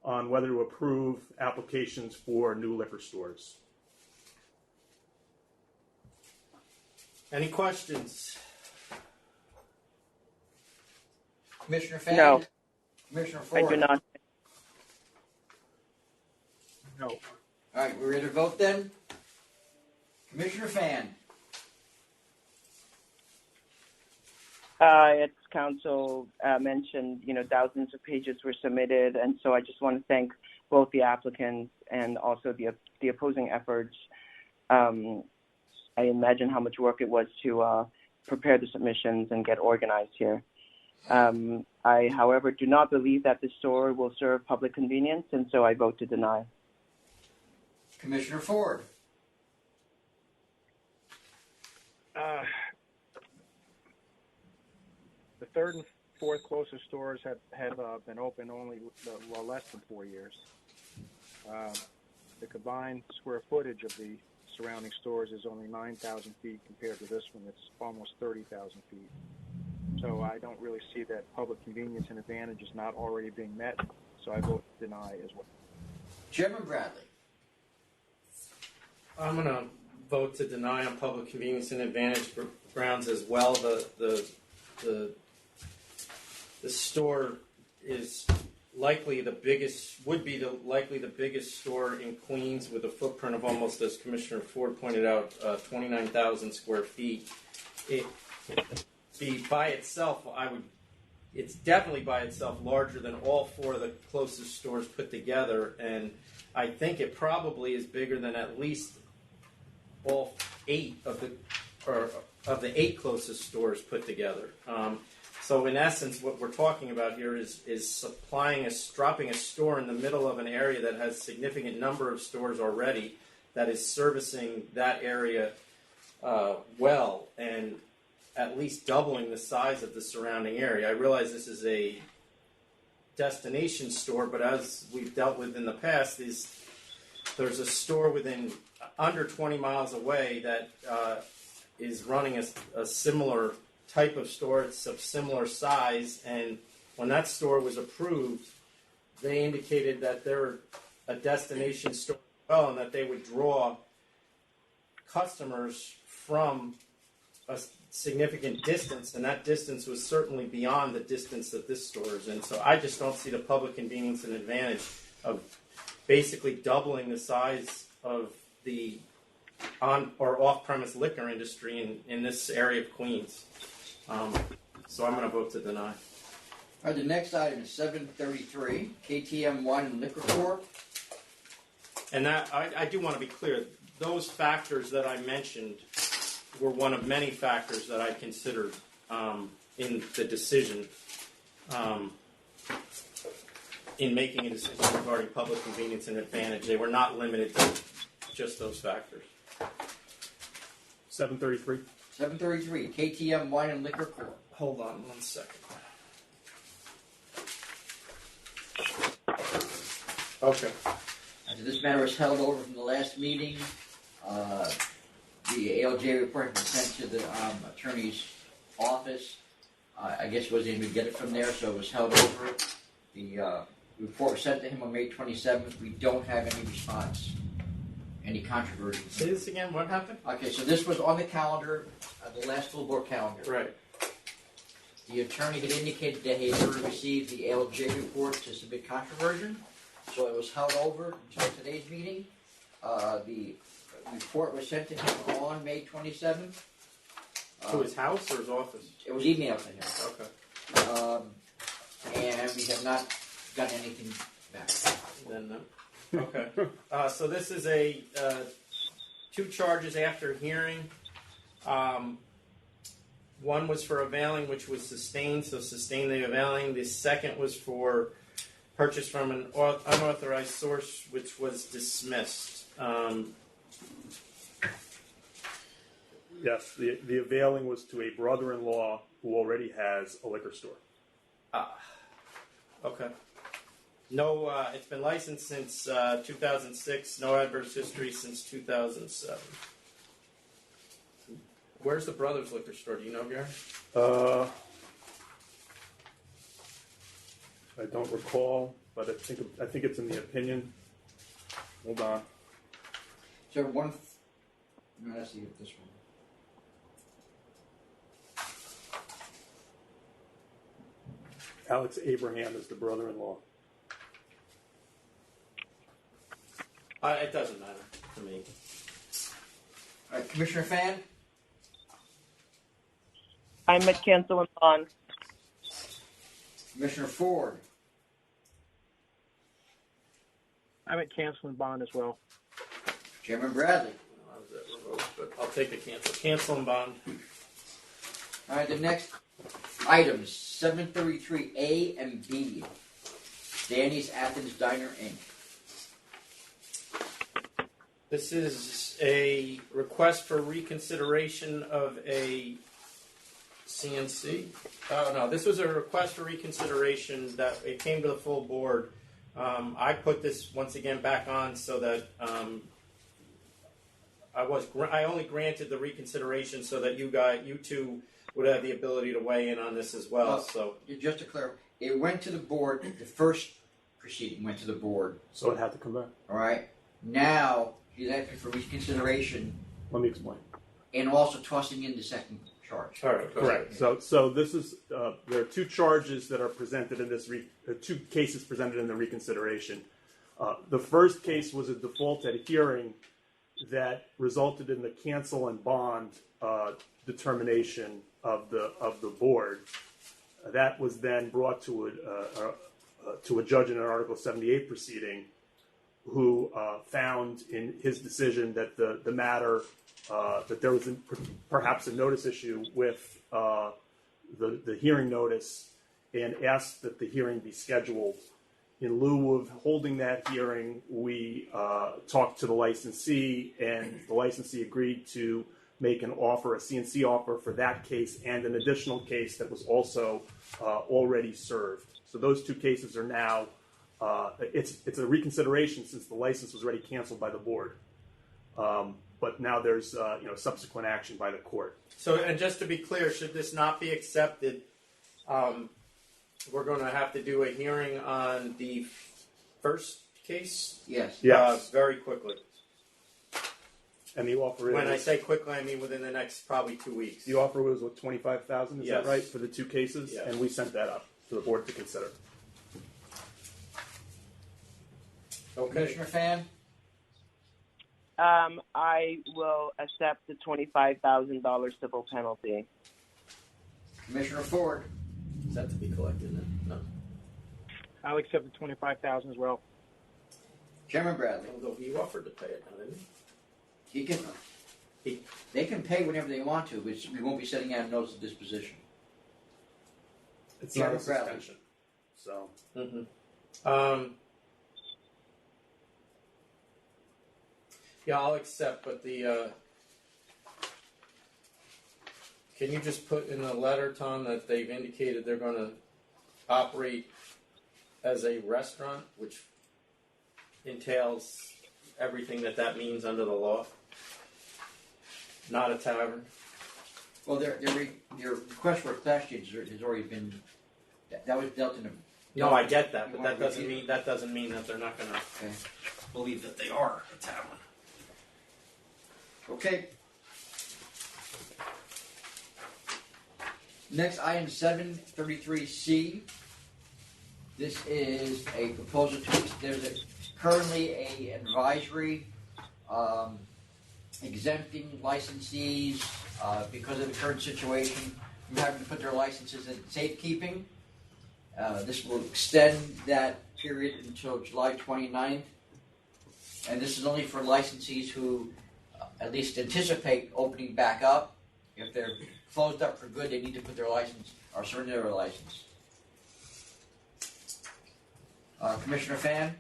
on whether to approve applications for new liquor stores. Any questions? Commissioner Fan? No. Commissioner I Ford? do not. No. All right, we're ready to vote then? Commissioner Fan? As council mentioned, thousands of pages were submitted, and so I just want to thank both the applicants and also the opposing efforts. I imagine how much work it was to prepare the submissions and get organized here. I, however, do not believe that the store will serve public convenience, and so I vote to deny. Commissioner Ford? The third and fourth closest stores have been open only less than 4 years. The combined square footage of the surrounding stores is only 9,000 feet compared to this one that's almost 30,000 feet. So I don't really see that public convenience and advantage is not already being met, so I vote deny as well. Chairman Bradley? I'm going to vote to deny on public convenience and advantage grounds as well. The store is likely the biggest, likely the biggest store in Queens with a footprint of almost, as Commissioner Ford pointed out, 29,000 square feet. By itself, it's definitely by itself larger than all four of the closest stores put together, and I think it probably is bigger than at least all 8 of the 8 closest stores put together. So in essence, what we're talking about here is dropping a store in the middle of an area that has a significant number of stores already, that is servicing that area well, and at least doubling the size of the surrounding area. I realize this is a destination store, but as we've dealt with in the past, there's a store within under 20 miles away that is running a similar type of store. It's of similar size, and when that store was approved, they indicated that they're a destination store as well, and that they would draw customers from a significant distance, and that distance was certainly beyond the distance that this store is in. So I just don't see the public convenience and advantage of basically doubling the size of the on or off-premise liquor industry in this area of Queens. So I'm going to vote to deny. All right, the next item is 733, KTM Wine and Liquor Corp. And that I do want to be clear, those factors that I mentioned were one of many factors that I considered in the decision, in making a decision regarding public convenience and advantage. They were not limited to just those factors. 733. 733, KTM Wine and Liquor Corp. Hold on 1 second. Okay. So this matter was held over from the last meeting. The ALJ report was sent to the attorney's office. I guess he wasn't able to get it from there, so it was held over. The report was sent to him on May 27th. We don't have any response, any controversy. Say this again. What happened? Okay, so this was on the calendar, the last full board calendar. Right. The attorney had indicated that he had already received the ALJ report to submit controversy, so it was held over until today's meeting. The report was sent to him on May 27th. To his house or his office? It was emailed to him. Okay. And we have not gotten anything back. Then no. Okay. So this is a 2 charges after hearing. One was for availing, which was sustained, so sustained the availing. The second was for purchase from an unauthorized source, which was dismissed. Yes, the availing was to a brother-in-law who already has a liquor store. Okay. No, it's been licensed since 2006. No adverse history since 2007. Where's the Brothers Liquor Store? Do you know, Gary? I don't recall, but I think it's in the opinion. Hold on. Is there one? Let's see if this one. Alex Abraham is the brother-in-law. It doesn't matter to me. All right, Commissioner Fan, I'm at Cancel and Bond. Commissioner Ford, I'm at cancel and bond as well. Chairman Bradley. I was at remote, but I'll take the cancel. Cancel and bond. All right, the next items 733A and B. Danny's Athens Diner Inc. This is a request for reconsideration of a CNC. Oh, no, this was a request for reconsideration that it came to the full board. I put this once again back on so that I only granted the reconsideration so that you two would have the ability to weigh in on this as well. So Just to clarify, it went to the board, the first proceeding went to the board, So it had to come back. all right? Now, he's asking for reconsideration Let me explain. and also tossing in the second charge. all right, Correct. So this is there are two charges that are presented in this two cases presented in the reconsideration. The first case was a default at a hearing that resulted in the cancel and bond determination of the board. That was then brought to a judge in an Article 78 proceeding, who found in his decision that the matter that there was perhaps a notice issue with the hearing notice, and asked that the hearing be scheduled. In lieu of holding that hearing, we talked to the licensee, and the licensee agreed to make an offer, a CNC offer for that case and an additional case that was also already served. So those two cases are now, it's a reconsideration since the license was already canceled by the board. But now there's subsequent action by the court. So, and just to be clear, should this not be accepted, we're going to have to do a hearing on the first case Yes. Yes. very quickly. And the offer is, When I say quickly, I mean within the next probably 2 weeks. the offer was what, 25,000? Is Yes. that right, for the two cases? Yes. And we sent that up to the board to consider. Okay. Commissioner Fan, I will accept the $25,000 civil penalty. Commissioner Ford, Is that to be collected then? No. I'll accept the $25,000 as well. Chairman Bradley. Although he offered to pay it now, didn't he? He can. They can pay whenever they want to, but we won't be setting out a notice of disposition. It's not a Chairman Bradley. suspension. So Mm-hmm. Yeah, I'll accept, but can you just put in the letter, Tom, that they've indicated they're going to operate as a restaurant, which entails everything that means under the law, not a tavern? Well, their request for a class change has already been, that was dealt in a. No, I get that, but You that want doesn't review? mean that they're not going to Okay. believe that they are a tavern. Okay. Next item 733C. This is a proposal there's currently an advisory exempting licensees because of the current situation from having to put their licenses in safekeeping. This will extend that period until July 29th. And this is only for licensees who at least anticipate opening back up. If they're closed up for good, they need to put their license or surrender their license. Commissioner Fan,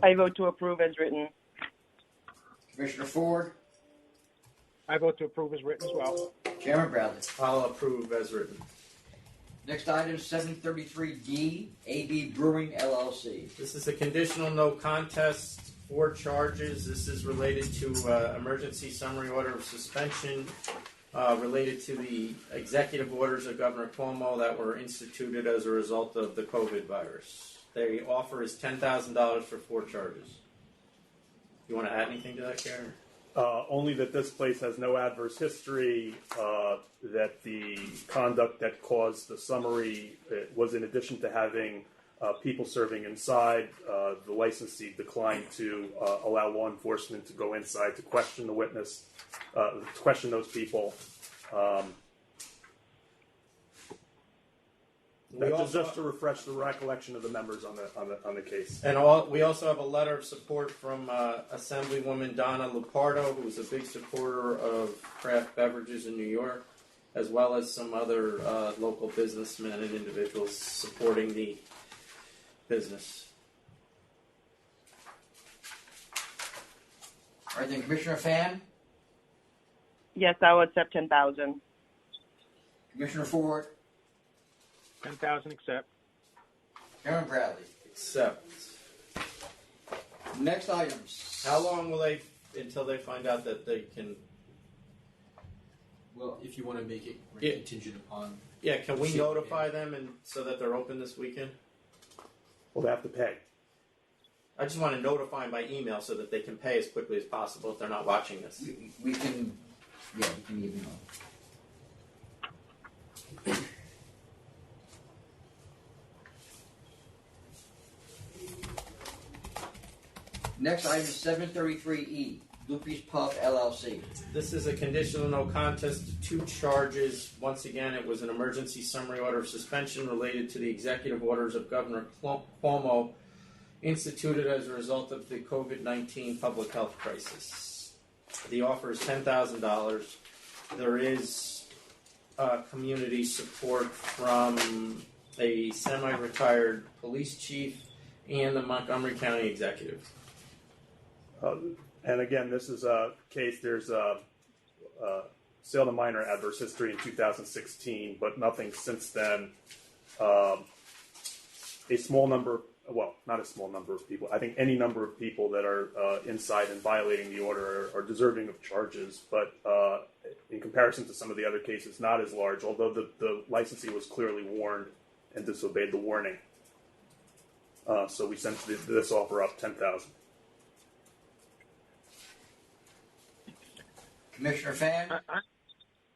I vote to approve as written. Commissioner Ford, I vote to approve as written as well. Chairman Bradley. I'll approve as written. Next item 733D, AB Brewing LLC. This is a conditional no contest, 4 charges. This is related to emergency summary order of suspension related to the executive orders of Governor Cuomo that were instituted as a result of the COVID virus. The offer is $10,000 for 4 charges. You want to add anything to that, Karen? Only that this place has no adverse history, that the conduct that caused the summary was in addition to having people serving inside, the licensee declined to allow law enforcement to go inside to question the witness, to question those people. Just to refresh the recollection of the members on the case. And we also have a letter of support from Assemblywoman Donna Lupardo, who is a big supporter of craft beverages in New York, as well as some other local businessmen and individuals supporting the business. All right, then Commissioner Fan, Yes, I will accept 10,000. Commissioner Ford, 10,000 accept. Chairman Bradley. Except, Next items. how long will they, until they find out that they can, Well, if you want to make it Yeah. contingent upon. can we notify them and so that they're open this weekend? Well, they have to pay. I just want to notify them by email so that they can pay as quickly as possible if they're not watching this. We can, we can even. Next item is 733E, Loopy's Pub LLC. This is a conditional no contest to 2 charges. Once again, it was an emergency summary order of suspension related to the executive orders of Governor Cuomo instituted as a result of the COVID-19 public health crisis. The offer is $10,000. There is community support from a semi-retired police chief and the Montgomery County executive. And again, this is a case, there's a sale to minor adverse history in 2016, but nothing since then. A small number, well, not a small number of people, I think any number of people that are inside and violating the order are deserving of charges, but in comparison to some of the other cases, not as large, although the licensee was clearly warned and disobeyed the warning. So we sent this offer up 10,000. Commissioner Fan,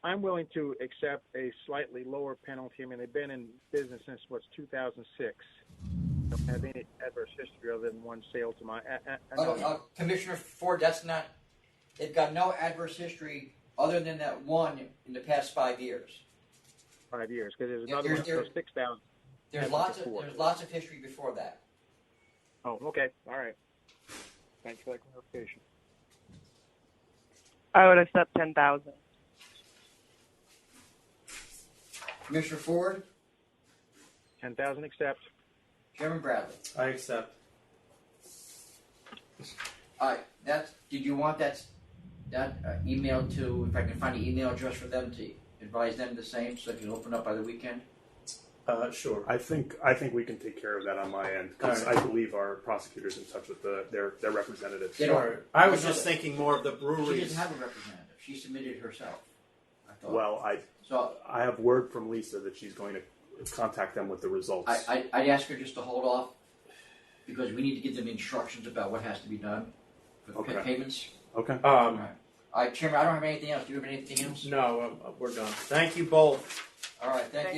I'm willing to accept a slightly lower penalty. I mean, they've been in business since 2006. Don't have any adverse history other than one sale to my. Commissioner Ford, that's not, they've got no adverse history other than that one in the past 5 years. 5 years, because there's Yeah, another one for 6,000. There's lots of history before that. Oh, okay, all right. Thanks for that clarification. I would accept 10,000. Commissioner Ford, 10,000 accept. Chairman Bradley. I accept. All right, did you want that email to, if I can find the email address for them to advise them the same so it can open up by the weekend? Sure. I think we can take care of that on my end because All right. I believe our prosecutor's in touch with their representatives. They don't- Sure. I was just thinking more of the She breweries. doesn't have a representative. She submitted it herself, I thought. Well, So I have word from Lisa that she's going to contact them with the results. I'd ask her just to hold off because we need to give them instructions about what has to be done for the Okay. payments. Okay. All right, Chairman, I don't have anything else. Do you have anything else? No, we're done. Thank you both. All right, thank you.